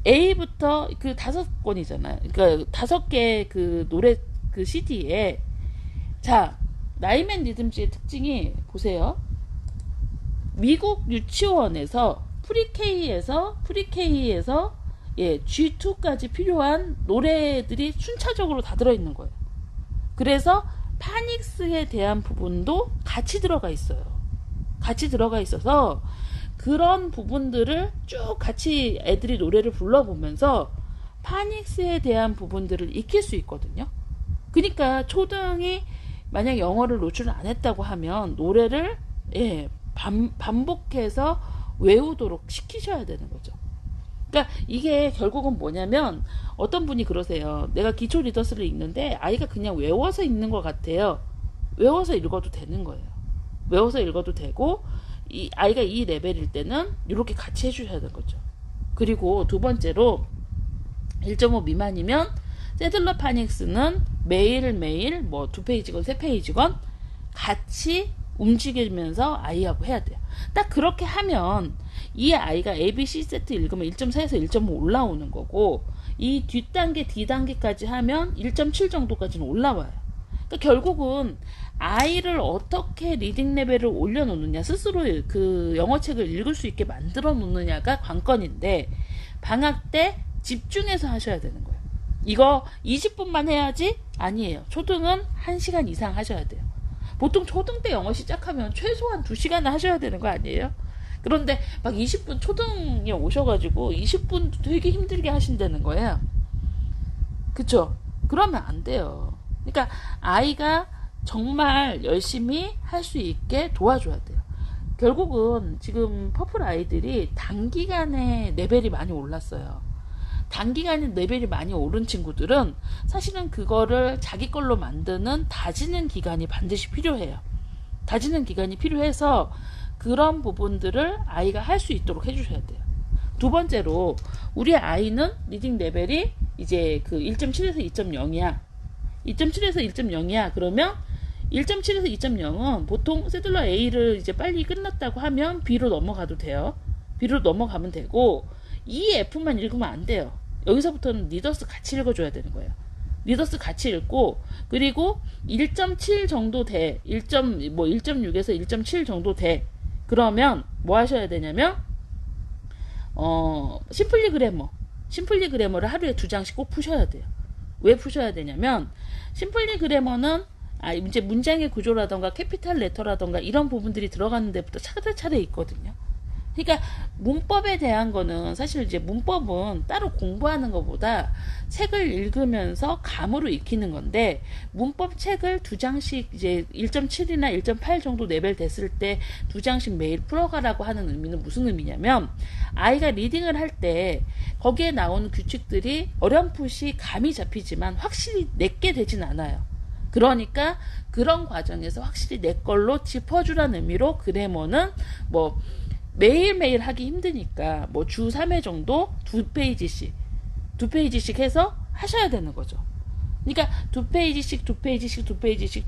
A부터 그 5권이잖아요. 그러니까 5개 그 노래 그 CD에, 자, 라임앤 리듬즈의 특징이 보세요. 미국 유치원에서 프리K에서 G2까지 필요한 노래들이 순차적으로 다 들어있는 거예요. 그래서 파닉스에 대한 부분도 같이 들어가 있어요. 같이 들어가 있어서 그런 부분들을 쭉 같이 애들이 노래를 불러보면서 파닉스에 대한 부분들을 익힐 수 있거든요. 그러니까 초등이 만약 영어를 노출을 안 했다고 하면 노래를 반복해서 외우도록 시키셔야 되는 거죠. 그러니까 이게 결국은 뭐냐면, 어떤 분이 그러세요. 내가 기초 리더스를 읽는데 아이가 그냥 외워서 읽는 것 같아요. 외워서 읽어도 되는 거예요. 외워서 읽어도 되고, 이 아이가 이 레벨일 때는 이렇게 같이 해주셔야 되는 거죠. 그리고 두 번째로 1.5 미만이면 세들러 파닉스는 매일매일 2페이지건 3페이지건 같이 움직이면서 아이하고 해야 돼요. 딱 그렇게 하면 이 아이가 ABC 세트 읽으면 1.4에서 1.5 올라오는 거고, 이 뒷단계 D단계까지 하면 1.7 정도까지는 올라와요. 그러니까 결국은 아이를 어떻게 리딩 레벨을 올려놓느냐, 스스로 그 영어책을 읽을 수 있게 만들어 놓느냐가 관건인데, 방학 때 집중해서 하셔야 되는 거예요. 이거 20분만 해야지? 아니에요. 초등은 1시간 이상 하셔야 돼요. 보통 초등 때 영어 시작하면 최소한 2시간은 하셔야 되는 거 아니에요? 그런데 막 20분 초등에 오셔가지고 20분 되게 힘들게 하신다는 거예요. 그쵸? 그러면 안 돼요. 그러니까 아이가 정말 열심히 할 수 있게 도와줘야 돼요. 결국은 지금 퍼플 아이들이 단기간에 레벨이 많이 올랐어요. 단기간에 레벨이 많이 오른 친구들은 사실은 그거를 자기 걸로 만드는 다지는 기간이 반드시 필요해요. 다지는 기간이 필요해서 그런 부분들을 아이가 할 수 있도록 해주셔야 돼요. 두 번째로 우리 아이는 리딩 레벨이 이제 그 1.7에서 2.0이야. 2.7에서 1.0이야. 그러면 1.7에서 2.0은 보통 세들러 A를 이제 빨리 끝났다고 하면 B로 넘어가도 돼요. B로 넘어가면 되고 E, F만 읽으면 안 돼요. 여기서부터는 리더스 같이 읽어줘야 되는 거예요. 리더스 같이 읽고 그리고 1.7 정도 돼. 1.6에서 1.7 정도 돼. 그러면 뭐 하셔야 되냐면 심플리 그래머를 하루에 2장씩 꼭 푸셔야 돼요. 왜 푸셔야 되냐면 심플리 그래머는 이제 문장의 구조라던가 캐피탈 레터라던가 이런 부분들이 들어가는 데부터 차례차례 있거든요. 그러니까 문법에 대한 거는 사실 이제 문법은 따로 공부하는 것보다 책을 읽으면서 감으로 익히는 건데 문법 책을 2장씩 이제 1.7이나 1.8 정도 레벨 됐을 때 2장씩 매일 풀어가라고 하는 의미는 무슨 의미냐면 아이가 리딩을 할 때 거기에 나오는 규칙들이 어렴풋이 감이 잡히지만 확실히 내게 되진 않아요. 그러니까 그런 과정에서 확실히 내 걸로 짚어주라는 의미로 그래머는 뭐 매일매일 하기 힘드니까 뭐 주 3회 정도 2페이지씩 해서 하셔야 되는 거죠. 그러니까 2페이지씩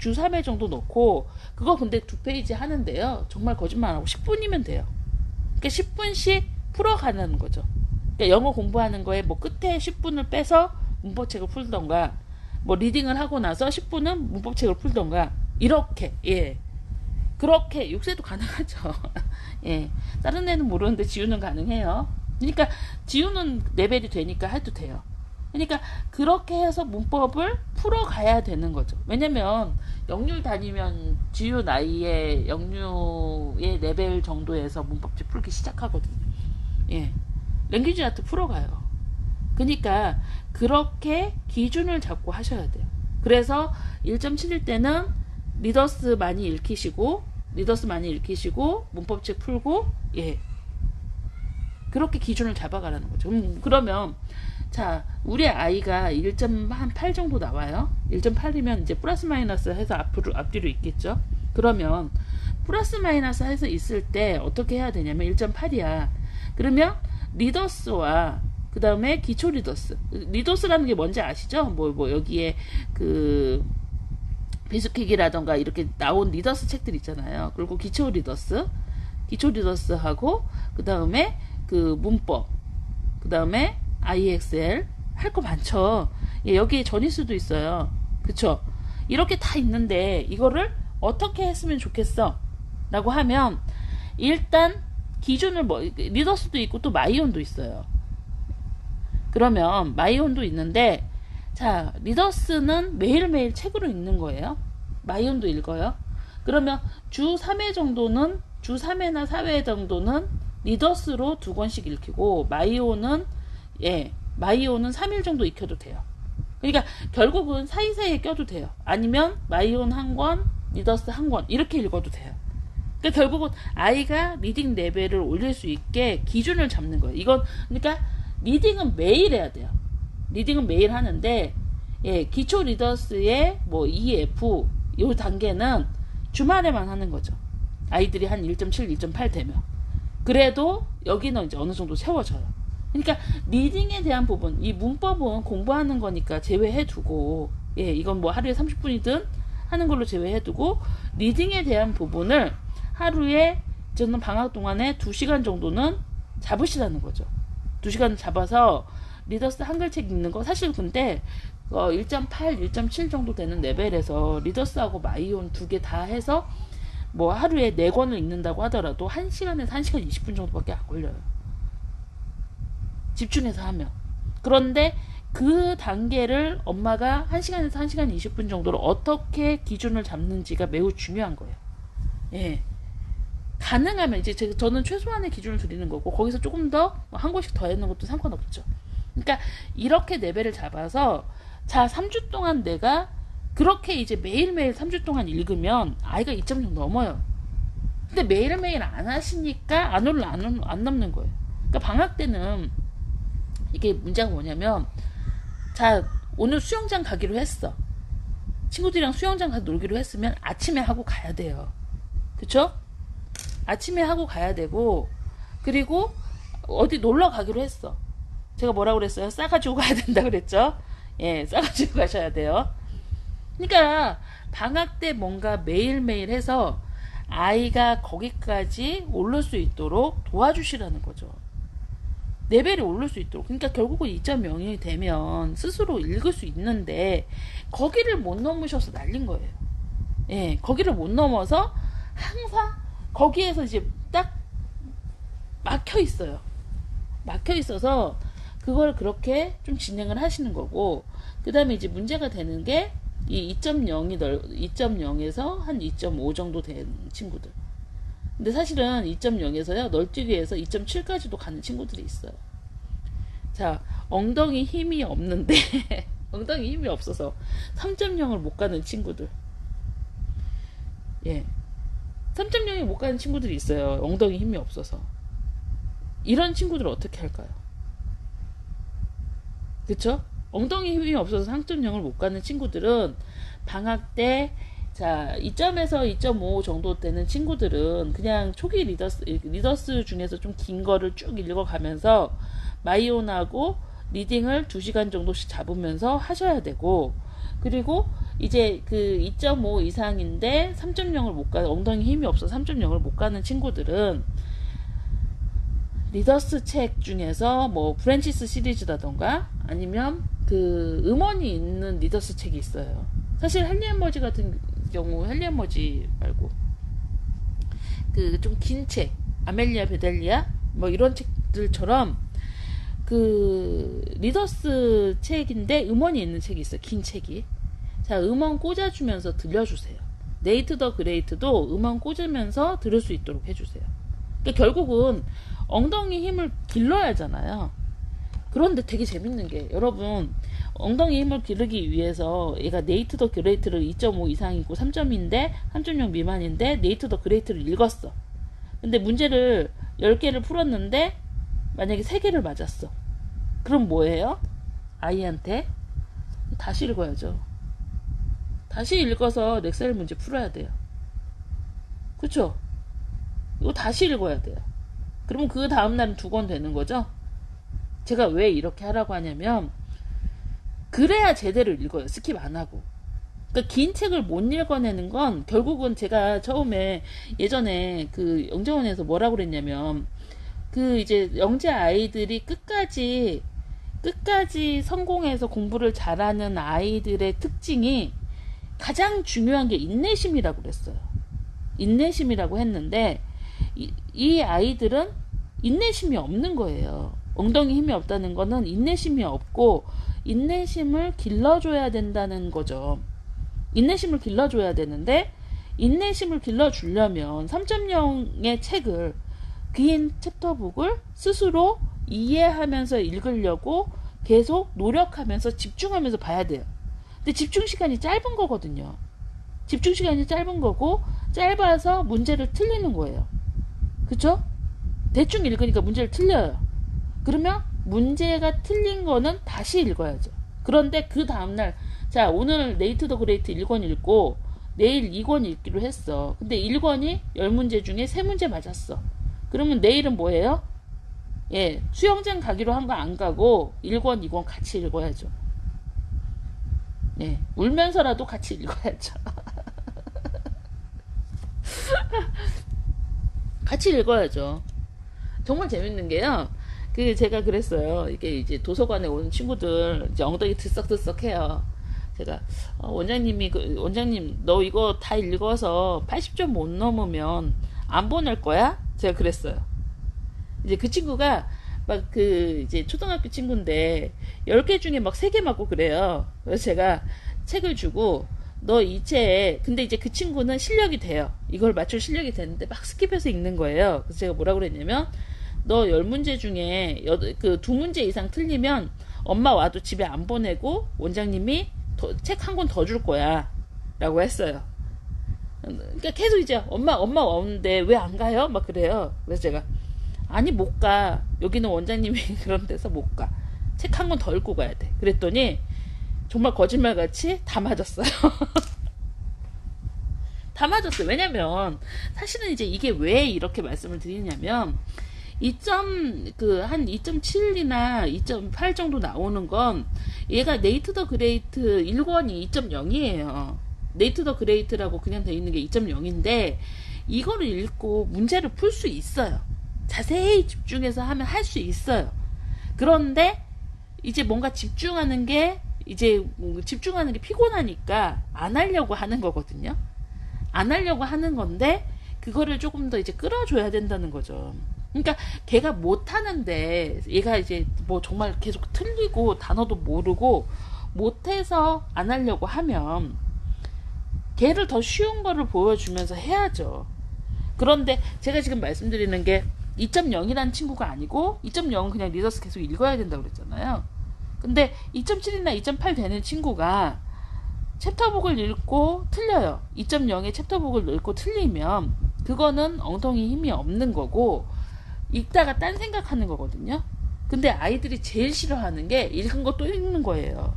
주 3회 정도 놓고 그거 근데 2페이지 하는데요. 정말 거짓말 안 하고 10분이면 돼요. 그러니까 10분씩 풀어가는 거죠. 그러니까 영어 공부하는 거에 뭐 끝에 10분을 빼서 문법책을 풀던가 뭐 리딩을 하고 나서 10분은 문법책을 풀던가 이렇게 그렇게 6세도 가능하죠. 예. 다른 애는 모르는데 지우는 가능해요. 그러니까 지우는 레벨이 되니까 해도 돼요. 그러니까 그렇게 해서 문법을 풀어가야 되는 거죠. 왜냐면 영유 다니면 지우 나이에 영유의 레벨 정도에서 문법집 풀기 시작하거든요. 예. 랭귀지 아트 풀어가요. 그러니까 그렇게 기준을 잡고 하셔야 돼요. 그래서 1.7일 때는 리더스 많이 읽히시고 문법책 풀고 그렇게 기준을 잡아가라는 거죠. 그러면 자 우리 아이가 1.8 정도 나와요. 1.8이면 이제 플러스 마이너스 해서 앞뒤로 있겠죠. 그러면 플러스 마이너스 해서 있을 때 어떻게 해야 되냐면 1.8이야. 그러면 리더스와 그 다음에 기초 리더스라는 게 뭔지 아시죠? 뭐 여기에 그 비스퀵이라던가 이렇게 나온 리더스 책들 있잖아요. 그리고 기초 리더스하고 그 다음에 그 문법, 그 다음에 IXL 할 거 많죠. 여기에 전위수도 있어요. 그쵸? 이렇게 다 있는데 이거를 어떻게 했으면 좋겠어? 라고 하면 일단 기준을 리더스도 있고 또 마이온도 있어요. 그러면 마이온도 있는데 자 리더스는 매일매일 책으로 읽는 거예요. 마이온도 읽어요. 그러면 주 3회 정도는 주 3회나 4회 정도는 리더스로 2권씩 읽히고 마이온은 3일 정도 익혀도 돼요. 그러니까 결국은 사이사이에 껴도 돼요. 아니면 마이온 1권, 리더스 1권 이렇게 읽어도 돼요. 그러니까 결국은 아이가 리딩 레벨을 올릴 수 있게 기준을 잡는 거예요. 이건 그러니까 리딩은 매일 해야 돼요. 리딩은 매일 하는데 기초 리더스의 뭐 EF 요 단계는 주말에만 하는 거죠. 아이들이 한 1.7, 1.8 되면 그래도 여기는 이제 어느 정도 세워져요. 그러니까 리딩에 대한 부분, 이 문법은 공부하는 거니까 제외해두고 이건 뭐 하루에 30분이든 하는 걸로 제외해두고 리딩에 대한 부분을 하루에 저는 방학 동안에 2시간 정도는 잡으시라는 거죠. 2시간 잡아서 리더스 한글책 읽는 거 사실 근데 1.8, 1.7 정도 되는 레벨에서 리더스하고 마이온 2개 다 해서 뭐 하루에 4권을 읽는다고 하더라도 1시간에서 1시간 20분 정도밖에 안 걸려요. 집중해서 하면. 그런데 그 단계를 엄마가 1시간에서 1시간 20분 정도로 어떻게 기준을 잡는지가 매우 중요한 거예요. 가능하면 이제 저는 최소한의 기준을 드리는 거고 거기서 조금 더 한 권씩 더 했는 것도 상관없죠. 그러니까 이렇게 레벨을 잡아서 자 3주 동안 내가 그렇게 이제 매일매일 3주 동안 읽으면 아이가 2.0 넘어요. 근데 매일매일 안 하시니까 안 넘는 거예요. 그러니까 방학 때는 이게 문제가 뭐냐면, 자, 오늘 수영장 가기로 했어. 친구들이랑 수영장 가서 놀기로 했으면 아침에 하고 가야 돼요. 그쵸? 아침에 하고 가야 되고, 그리고 어디 놀러 가기로 했어. 제가 뭐라고 그랬어요? 싸가지고 가야 된다 그랬죠? 예, 싸가지고 가셔야 돼요. 그러니까 방학 때 뭔가 매일매일 해서 아이가 거기까지 오를 수 있도록 도와주시라는 거죠. 레벨이 오를 수 있도록. 그러니까 결국은 2.0이 되면 스스로 읽을 수 있는데 거기를 못 넘으셔서 날린 거예요. 예, 거기를 못 넘어서 항상 거기에서 이제 딱 막혀 있어요. 막혀 있어서 그걸 그렇게 좀 진행을 하시는 거고, 그 다음에 이제 문제가 되는 게 이 2.0에서 한 2.5 정도 된 친구들. 근데 사실은 2.0에서요, 널뛰기에서 2.7까지도 가는 친구들이 있어요. 자, 엉덩이 힘이 없는데, 엉덩이 힘이 없어서 3.0을 못 가는 친구들. 예. 3.0이 못 가는 친구들이 있어요. 엉덩이 힘이 없어서. 이런 친구들은 어떻게 할까요? 그쵸? 엉덩이 힘이 없어서 3.0을 못 가는 친구들은 방학 때, 자, 2점에서 2.5 정도 되는 친구들은 그냥 초기 리더스 중에서 좀 긴 거를 쭉 읽어가면서 마이온하고 리딩을 2시간 정도씩 잡으면서 하셔야 되고, 그리고 이제 그 2.5 이상인데 3.0을 못 가, 엉덩이 힘이 없어서 3.0을 못 가는 친구들은 리더스 책 중에서 뭐 프랜치스 시리즈라던가 아니면 그 음원이 있는 리더스 책이 있어요. 사실 헨리 머지 같은 경우, 헨리 머지 말고 그 좀 긴 책, 아멜리아 베델리아 뭐 이런 책들처럼 그 리더스 책인데 음원이 있는 책이 있어요. 긴 책이. 자, 음원 꽂아주면서 들려주세요. 네이트 더 그레이트도 음원 꽂으면서 들을 수 있도록 해주세요. 그러니까 결국은 엉덩이 힘을 길러야 하잖아요. 그런데 되게 재밌는 게, 여러분, 엉덩이 힘을 기르기 위해서 얘가 네이트 더 그레이트를 2.5 이상이고 3점인데 3.0 미만인데 네이트 더 그레이트를 읽었어. 근데 문제를 10개를 풀었는데 만약에 3개를 맞았어. 그럼 뭐예요? 아이한테 다시 읽어야죠. 다시 읽어서 넥셀 문제 풀어야 돼요. 그쵸? 이거 다시 읽어야 돼요. 그러면 그 다음날은 2권 되는 거죠? 제가 왜 이렇게 하라고 하냐면, 그래야 제대로 읽어요. 스킵 안 하고. 그러니까 긴 책을 못 읽어내는 건 결국은 제가 처음에 예전에 그 영재원에서 뭐라고 그랬냐면, 그 이제 영재 아이들이 끝까지 성공해서 공부를 잘하는 아이들의 특징이 가장 중요한 게 인내심이라고 그랬어요. 인내심이라고 했는데 이 아이들은 인내심이 없는 거예요. 엉덩이 힘이 없다는 거는 인내심이 없고 인내심을 길러줘야 된다는 거죠. 인내심을 길러줘야 되는데, 인내심을 길러주려면 3.0의 책을, 긴 챕터북을 스스로 이해하면서 읽으려고 계속 노력하면서 집중하면서 봐야 돼요. 근데 집중 시간이 짧은 거거든요. 집중 시간이 짧은 거고 짧아서 문제를 틀리는 거예요. 그쵸? 대충 읽으니까 문제를 틀려요. 그러면 문제가 틀린 거는 다시 읽어야죠. 그런데 그 다음날, 자, 오늘 네이트 더 그레이트 1권 읽고 내일 2권 읽기로 했어. 근데 1권이 10문제 중에 3문제 맞았어. 그러면 내일은 뭐예요? 예, 수영장 가기로 한 거 안 가고 1권, 2권 같이 읽어야죠. 예, 울면서라도 같이 읽어야죠. 같이 읽어야죠. 정말 재밌는 게요. 그 제가 그랬어요. 이게 이제 도서관에 오는 친구들 이제 엉덩이 들썩들썩 해요. 제가 원장님 너 이거 다 읽어서 80점 못 넘으면 안 보낼 거야? 제가 그랬어요. 이제 그 친구가 막 그 이제 초등학교 친구인데 10개 중에 막 3개 맞고 그래요. 그래서 제가 책을 주고 너 이 책, 근데 이제 그 친구는 실력이 돼요. 이걸 맞출 실력이 되는데 막 스킵해서 읽는 거예요. 그래서 제가 뭐라고 그랬냐면, 너 10문제 중에 그 2문제 이상 틀리면 엄마 와도 집에 안 보내고 원장님이 책 한 권 더 줄 거야. 라고 했어요. 그러니까 계속 이제 엄마 오는데 왜 안 가요? 막 그래요. 그래서 제가 아니 못 가. 여기는 원장님이 그런 데서 못 가. 책 한 권 더 읽고 가야 돼. 그랬더니 정말 거짓말같이 다 맞았어요. 다 맞았어요. 왜냐면 사실은 이제 이게 왜 이렇게 말씀을 드리냐면 한 2.7이나 2.8 정도 나오는 건 얘가 네이트 더 그레이트 1권이 2.0이에요. 네이트 더 그레이트라고 그냥 돼 있는 게 2.0인데 이거를 읽고 문제를 풀 수 있어요. 자세히 집중해서 하면 할 수 있어요. 그런데 이제 뭔가 집중하는 게 피곤하니까 안 하려고 하는 거거든요. 안 하려고 하는 건데 그거를 조금 더 이제 끌어줘야 된다는 거죠. 그러니까 걔가 못하는데 얘가 이제 뭐 정말 계속 틀리고 단어도 모르고 못해서 안 하려고 하면 걔를 더 쉬운 거를 보여주면서 해야죠. 그런데 제가 지금 말씀드리는 게 2.0이라는 친구가 아니고 2.0은 그냥 리더스 계속 읽어야 된다고 그랬잖아요. 근데 2.7이나 2.8 되는 친구가 챕터북을 읽고 틀려요. 2.0의 챕터북을 읽고 틀리면 그거는 엉덩이 힘이 없는 거고 읽다가 딴 생각하는 거거든요. 근데 아이들이 제일 싫어하는 게 읽은 거 또 읽는 거예요.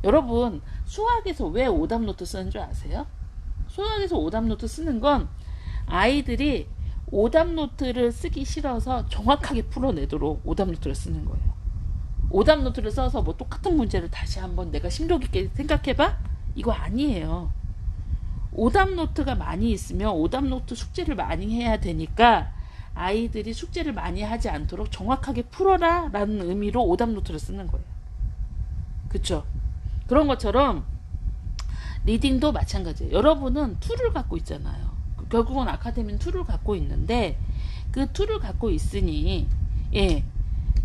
여러분 수학에서 왜 오답노트 쓰는 줄 아세요? 수학에서 오답노트 쓰는 건 아이들이 오답노트를 쓰기 싫어서 정확하게 풀어내도록 오답노트를 쓰는 거예요. 오답노트를 써서 뭐 똑같은 문제를 다시 한번 내가 심도 깊게 생각해봐? 이거 아니에요. 오답노트가 많이 있으면 오답노트 숙제를 많이 해야 되니까 아이들이 숙제를 많이 하지 않도록 정확하게 풀어라 라는 의미로 오답노트를 쓰는 거예요. 그쵸? 그런 것처럼 리딩도 마찬가지예요. 여러분은 툴을 갖고 있잖아요. 결국은 아카데미는 툴을 갖고 있는데 그 툴을 갖고 있으니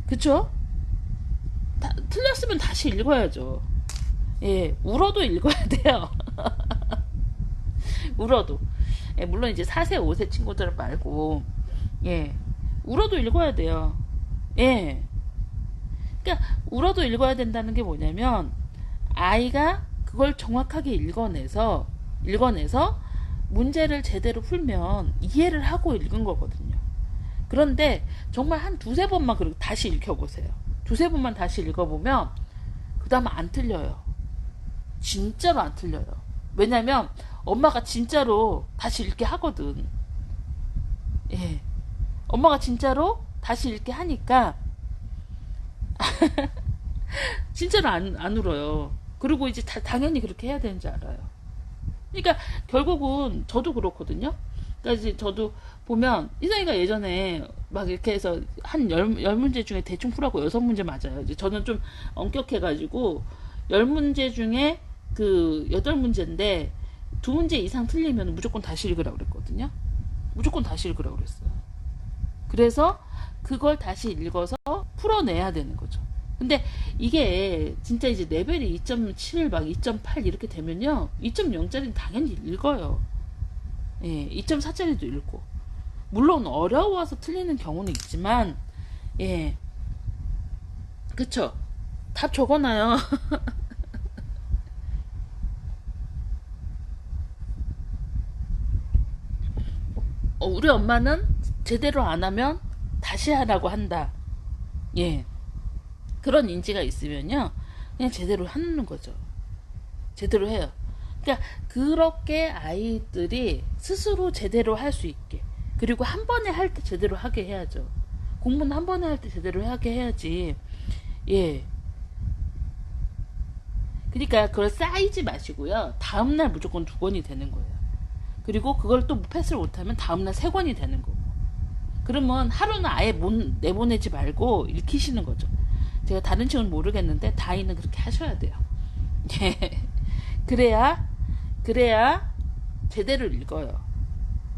그쵸? 틀렸으면 다시 읽어야죠. 울어도 읽어야 돼요. 울어도. 물론 이제 4세, 5세 친구들 말고, 울어도 읽어야 돼요. 그러니까, 울어도 읽어야 된다는 게 뭐냐면, 아이가 그걸 정확하게 읽어내서, 문제를 제대로 풀면 이해를 하고 읽은 거거든요. 그런데, 정말 한 두세 번만 그리고 다시 읽혀보세요. 두세 번만 다시 읽어보면 그 다음 안 틀려요. 진짜로 안 틀려요. 왜냐면 엄마가 진짜로 다시 읽게 하거든. 엄마가 진짜로 다시 읽게 하니까 진짜로 안 울어요. 그리고 이제 당연히 그렇게 해야 되는지 알아요. 그러니까 결국은 저도 그렇거든요. 그러니까 이제 저도 보면 이상이가 예전에 막 이렇게 해서 한 10문제 중에 대충 풀라고 6문제 맞아요. 이제 저는 좀 엄격해가지고 10문제 중에 그 8문제인데 2문제 이상 틀리면 무조건 다시 읽으라고 그랬거든요. 무조건 다시 읽으라고 그랬어요. 그래서 그걸 다시 읽어서 풀어내야 되는 거죠. 근데 이게 진짜 이제 레벨이 2.7 막 2.8 이렇게 되면요. 2.0짜리는 당연히 읽어요. 2.4짜리도 읽고. 물론 어려워서 틀리는 경우는 있지만 그쵸? 답 적어놔요. 우리 엄마는 제대로 안 하면 다시 하라고 한다. 그런 인지가 있으면요. 그냥 제대로 하는 거죠. 제대로 해요. 그러니까 그렇게 아이들이 스스로 제대로 할 수 있게, 그리고 한 번에 할 때 제대로 하게 해야죠. 공부는 한 번에 할 때 제대로 하게 해야지. 그러니까 그걸 쌓이지 마시고요. 다음날 무조건 2권이 되는 거예요. 그리고 그걸 또 패스를 못하면 다음날 3권이 되는 거고. 그러면 하루는 아예 내보내지 말고 읽히시는 거죠. 제가 다른 친구는 모르겠는데 다이는 그렇게 하셔야 돼요. 그래야 제대로 읽어요.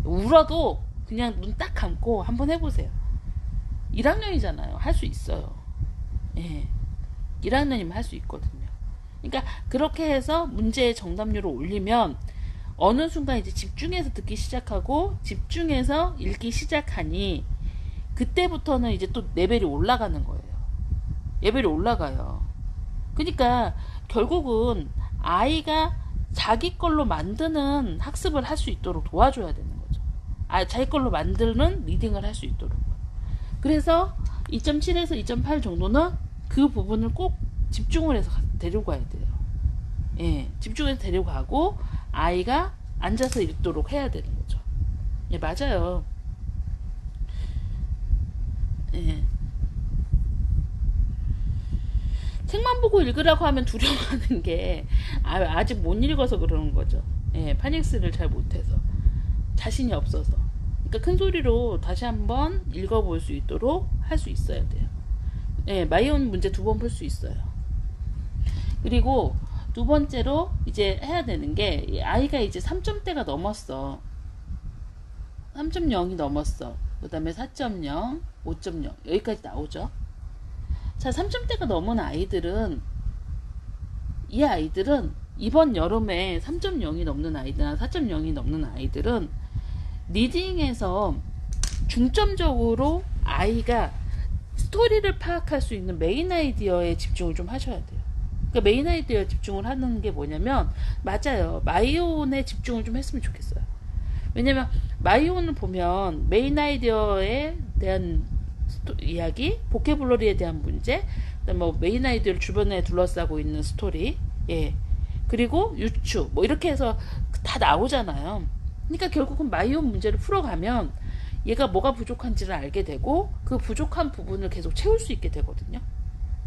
울어도 그냥 눈 딱 감고 한번 해보세요. 1학년이잖아요. 할 수 있어요. 1학년이면 할 수 있거든요. 그러니까 그렇게 해서 문제의 정답률을 올리면 어느 순간 이제 집중해서 듣기 시작하고 집중해서 읽기 시작하니 그때부터는 이제 또 레벨이 올라가는 거예요. 레벨이 올라가요. 그러니까 결국은 아이가 자기 걸로 만드는 학습을 할 수 있도록 도와줘야 되는 거죠. 자기 걸로 만드는 리딩을 할 수 있도록. 그래서 2.7에서 2.8 정도는 그 부분을 꼭 집중을 해서 데리고 가야 돼요. 예, 집중해서 데리고 가고 아이가 앉아서 읽도록 해야 되는 거죠. 예, 맞아요. 예. 책만 보고 읽으라고 하면 두려워하는 게 아직 못 읽어서 그러는 거죠. 예, 파닉스를 잘 못해서 자신이 없어서. 그러니까 큰 소리로 다시 한번 읽어볼 수 있도록 할 수 있어야 돼요. 예, 마이온 문제 2번 풀 수 있어요. 그리고 두 번째로 이제 해야 되는 게 아이가 이제 3점대가 넘었어. 3.0이 넘었어. 그 다음에 4.0, 5.0 여기까지 나오죠. 자, 3점대가 넘은 아이들은 이번 여름에 3.0이 넘는 아이들이나 4.0이 넘는 아이들은 리딩에서 중점적으로 아이가 스토리를 파악할 수 있는 메인 아이디어에 집중을 좀 하셔야 돼요. 그러니까 메인 아이디어에 집중을 하는 게 뭐냐면, 맞아요, 마이온에 집중을 좀 했으면 좋겠어요. 왜냐면 마이온을 보면 메인 아이디어에 대한 이야기, 보케블러리에 대한 문제, 그다음에 뭐 메인 아이디어를 주변에 둘러싸고 있는 스토리, 예, 그리고 유추, 뭐 이렇게 해서 다 나오잖아요. 그러니까 결국은 마이온 문제를 풀어가면 얘가 뭐가 부족한지를 알게 되고 그 부족한 부분을 계속 채울 수 있게 되거든요.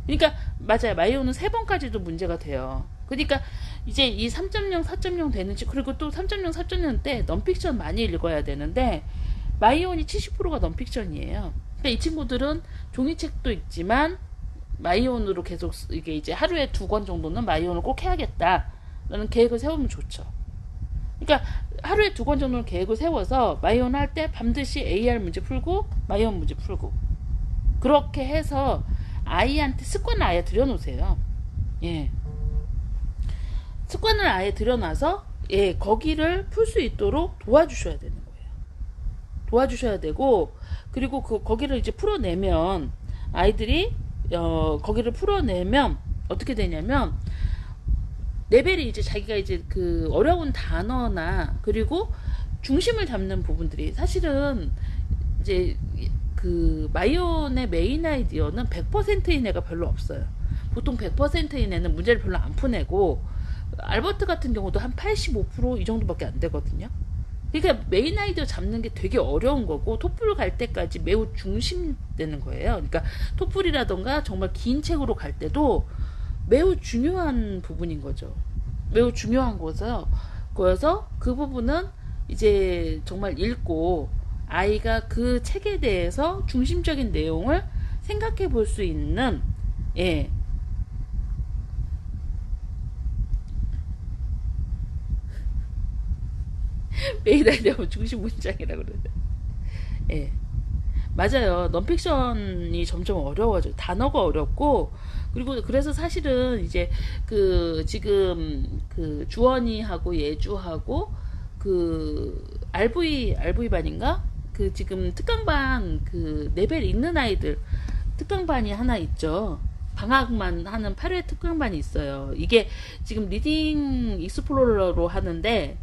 그러니까 맞아요, 마이온은 3번까지도 문제가 돼요. 그러니까 이제 이 3.0, 4.0 되는지, 그리고 또 3.0, 4.0 때 넌픽션 많이 읽어야 되는데 마이온이 70%가 넌픽션이에요. 그러니까 이 친구들은 종이책도 있지만 마이온으로 계속, 이게 이제 하루에 2권 정도는 마이온을 꼭 해야겠다라는 계획을 세우면 좋죠. 그러니까 하루에 2권 정도는 계획을 세워서 마이온 할 때 반드시 AR 문제 풀고 마이온 문제 풀고, 그렇게 해서 아이한테 습관을 아예 들여놓으세요. 예, 습관을 아예 들여놔서, 예, 거기를 풀 수 있도록 도와주셔야 되는 거예요. 도와주셔야 되고, 그리고 거기를 이제 풀어내면 아이들이 거기를 풀어내면 어떻게 되냐면, 레벨이 이제 자기가 이제 그 어려운 단어나 그리고 중심을 잡는 부분들이, 사실은 이제 그 마이온의 메인 아이디어는 100%인 애가 별로 없어요. 보통 100%인 애는 문제를 별로 안 푸내고, 알버트 같은 경우도 한 85% 이 정도밖에 안 되거든요. 그러니까 메인 아이디어 잡는 게 되게 어려운 거고, 토플 갈 때까지 매우 중심되는 거예요. 그러니까 토플이라던가 정말 긴 책으로 갈 때도 매우 중요한 부분인 거죠. 매우 중요한 거여서 그 부분은 이제 정말 읽고 아이가 그 책에 대해서 중심적인 내용을 생각해 볼 수 있는, 예, 메인 아이디어 중심 문장이라고 그러는데, 예, 맞아요. 넌픽션이 점점 어려워져. 단어가 어렵고, 그리고 그래서 사실은 이제 그 지금 그 주원이하고 예주하고 그 RV반인가? 그 지금 특강반 그 레벨 있는 아이들 특강반이 하나 있죠. 방학만 하는 8회 특강반이 있어요. 이게 지금 리딩 익스플로러로 하는데,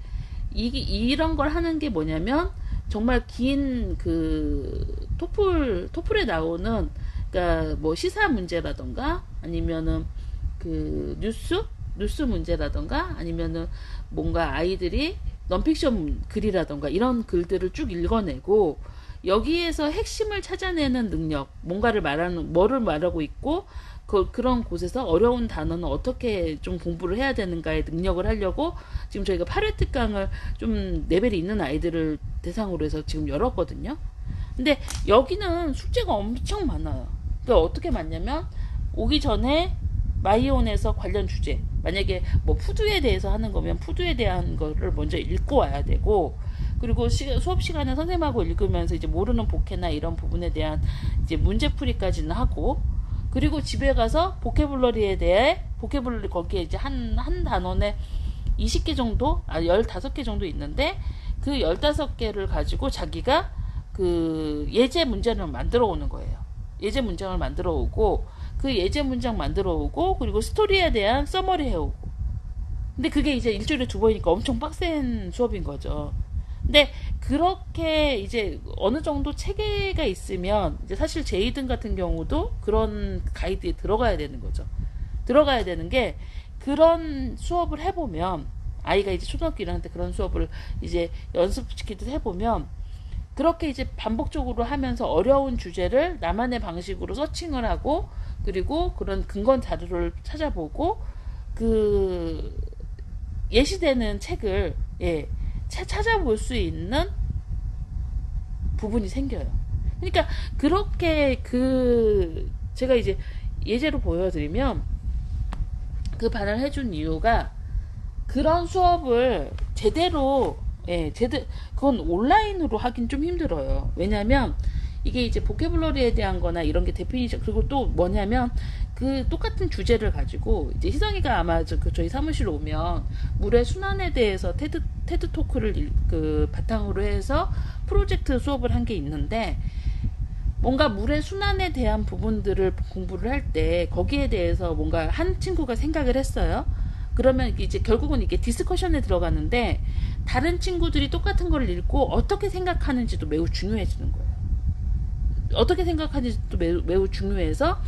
이런 걸 하는 게 뭐냐면, 정말 긴 그 토플에 나오는, 그러니까 뭐 시사 문제라던가 아니면은 그 뉴스 문제라던가 아니면은 뭔가 아이들이 넌픽션 글이라던가 이런 글들을 쭉 읽어내고, 여기에서 핵심을 찾아내는 능력, 뭐를 말하고 있고, 그런 곳에서 어려운 단어는 어떻게 좀 공부를 해야 되는가의 능력을 하려고 지금 저희가 8회 특강을 좀 레벨이 있는 아이들을 대상으로 해서 지금 열었거든요. 근데 여기는 숙제가 엄청 많아요. 그러니까 어떻게 많냐면, 오기 전에 마이온에서 관련 주제, 만약에 뭐 푸드에 대해서 하는 거면 푸드에 대한 거를 먼저 읽고 와야 되고, 그리고 수업 시간에 선생님하고 읽으면서 이제 모르는 복해나 이런 부분에 대한 이제 문제풀이까지는 하고, 그리고 집에 가서 보케블러리에 대해, 보케블러리 거기에 이제 한 단원에 20개 정도, 15개 정도 있는데, 그 15개를 가지고 자기가 그 예제 문제를 만들어 오는 거예요. 예제 문장을 만들어 오고, 그 예제 문장 만들어 오고, 그리고 스토리에 대한 서머리 해오고. 근데 그게 이제 일주일에 2번이니까 엄청 빡센 수업인 거죠. 근데 그렇게 이제 어느 정도 체계가 있으면 이제 사실 제2등 같은 경우도 그런 가이드에 들어가야 되는 거죠. 들어가야 되는 게, 그런 수업을 해보면, 아이가 이제 초등학교 1학년 때 그런 수업을 이제 연습시키듯 해보면, 그렇게 이제 반복적으로 하면서 어려운 주제를 나만의 방식으로 서칭을 하고, 그리고 그런 근거 자료를 찾아보고, 그 예시되는 책을 찾아볼 수 있는 부분이 생겨요. 그러니까 그렇게 제가 이제 예제로 보여드리면, 그 반을 해준 이유가, 그런 수업을 제대로 그건 온라인으로 하긴 좀 힘들어요. 왜냐면 이게 이제 보케블러리에 대한 거나 이런 게 데피니션, 그리고 또 뭐냐면 그 똑같은 주제를 가지고 이제 희성이가 아마 저희 사무실 오면 물의 순환에 대해서 테드 토크를 그 바탕으로 해서 프로젝트 수업을 한 게 있는데, 뭔가 물의 순환에 대한 부분들을 공부를 할 때 거기에 대해서 뭔가 한 친구가 생각을 했어요. 그러면 이제 결국은 이게 디스커션에 들어가는데, 다른 친구들이 똑같은 걸 읽고 어떻게 생각하는지도 매우 중요해지는 거예요. 어떻게 생각하는지도 매우 중요해서,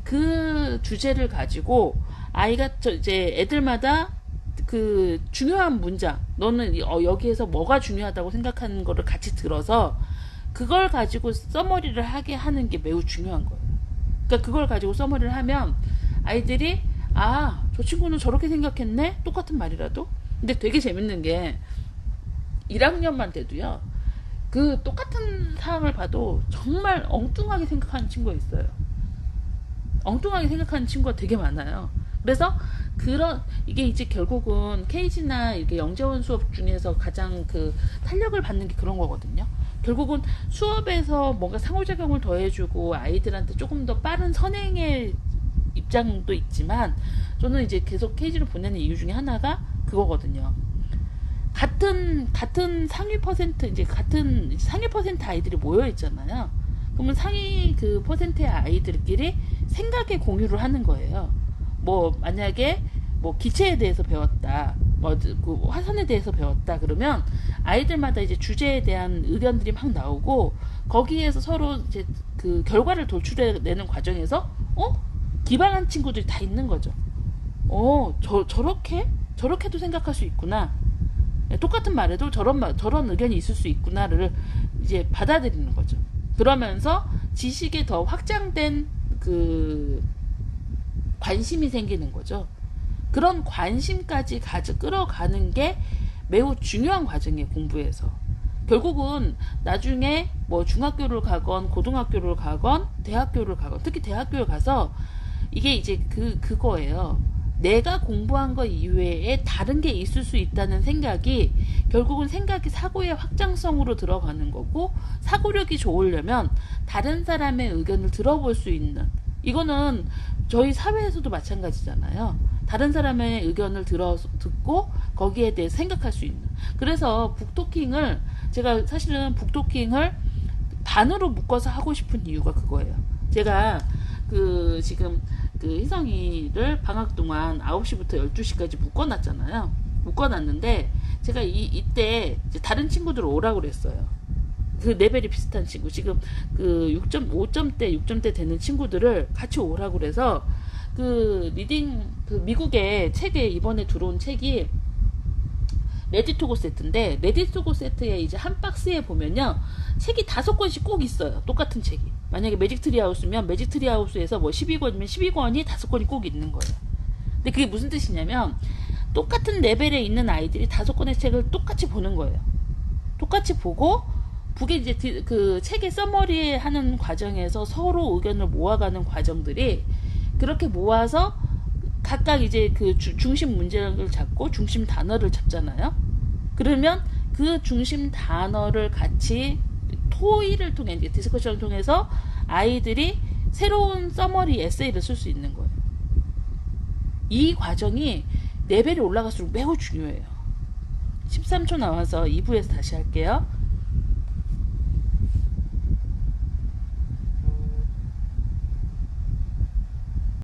그 주제를 가지고 아이가 이제 애들마다 그 중요한 문장, 너는 여기에서 뭐가 중요하다고 생각하는 거를 같이 들어서 그걸 가지고 서머리를 하게 하는 게 매우 중요한 거예요. 그러니까 그걸 가지고 서머리를 하면 아이들이, 아, 저 친구는 저렇게 생각했네? 똑같은 말이라도? 근데 되게 재밌는 게 1학년만 돼도요, 그 똑같은 사항을 봐도 정말 엉뚱하게 생각하는 친구가 있어요. 엉뚱하게 생각하는 친구가 되게 많아요. 그래서 이게 이제 결국은 케이지나 이렇게 영재원 수업 중에서 가장 그 탄력을 받는 게 그런 거거든요. 결국은 수업에서 뭔가 상호작용을 더해주고 아이들한테 조금 더 빠른 선행의 입장도 있지만, 저는 이제 계속 케이지를 보내는 이유 중에 하나가 그거거든요. 같은 상위 퍼센트, 이제 같은 상위 퍼센트 아이들이 모여 있잖아요. 그러면 상위 그 퍼센트의 아이들끼리 생각의 공유를 하는 거예요. 뭐 만약에 뭐 기체에 대해서 배웠다, 뭐 그 화선에 대해서 배웠다 그러면 아이들마다 이제 주제에 대한 의견들이 막 나오고, 거기에서 서로 이제 그 결과를 도출해내는 과정에서 기발한 친구들이 다 있는 거죠. 저렇게도 생각할 수 있구나. 똑같은 말에도 저런 의견이 있을 수 있구나를 이제 받아들이는 거죠. 그러면서 지식에 더 확장된 그 관심이 생기는 거죠. 그런 관심까지 끌어가는 게 매우 중요한 과정이에요, 공부에서. 결국은 나중에 뭐 중학교를 가건 고등학교를 가건 대학교를 가건, 특히 대학교를 가서 이게 이제 그거예요. 내가 공부한 거 이외에 다른 게 있을 수 있다는 생각이 결국은 생각이 사고의 확장성으로 들어가는 거고, 사고력이 좋으려면 다른 사람의 의견을 들어볼 수 있는, 이거는 저희 사회에서도 마찬가지잖아요. 다른 사람의 의견을 듣고 거기에 대해 생각할 수 있는. 그래서 제가 사실은 북토킹을 반으로 묶어서 하고 싶은 이유가 그거예요. 제가 지금 희성이를 방학 동안 9시부터 12시까지 묶어놨잖아요. 묶어놨는데 제가 이때 이제 다른 친구들 오라고 그랬어요. 그 레벨이 비슷한 친구, 지금 그 5점대 6점대 되는 친구들을 같이 오라고 그래서 리딩, 미국의 책에 이번에 들어온 책이 레디투고 세트인데, 레디투고 세트에 이제 한 박스에 보면요, 책이 5권씩 꼭 있어요. 똑같은 책이. 만약에 매직트리 하우스면 매직트리 하우스에서 뭐 12권이면 12권이 5권이 꼭 있는 거예요. 근데 그게 무슨 뜻이냐면, 똑같은 레벨에 있는 아이들이 5권의 책을 똑같이 보는 거예요. 똑같이 보고, 그게 이제 그 책의 서머리 하는 과정에서 서로 의견을 모아가는 과정들이, 그렇게 모아서 각각 이제 그 중심 문제를 잡고 중심 단어를 잡잖아요. 그러면 그 중심 단어를 같이 토의를 통해, 이제 디스커션을 통해서 아이들이 새로운 서머리 에세이를 쓸 수 있는 거예요. 이 과정이 레벨이 올라갈수록 매우 중요해요. 13초 나와서 2부에서 다시 할게요.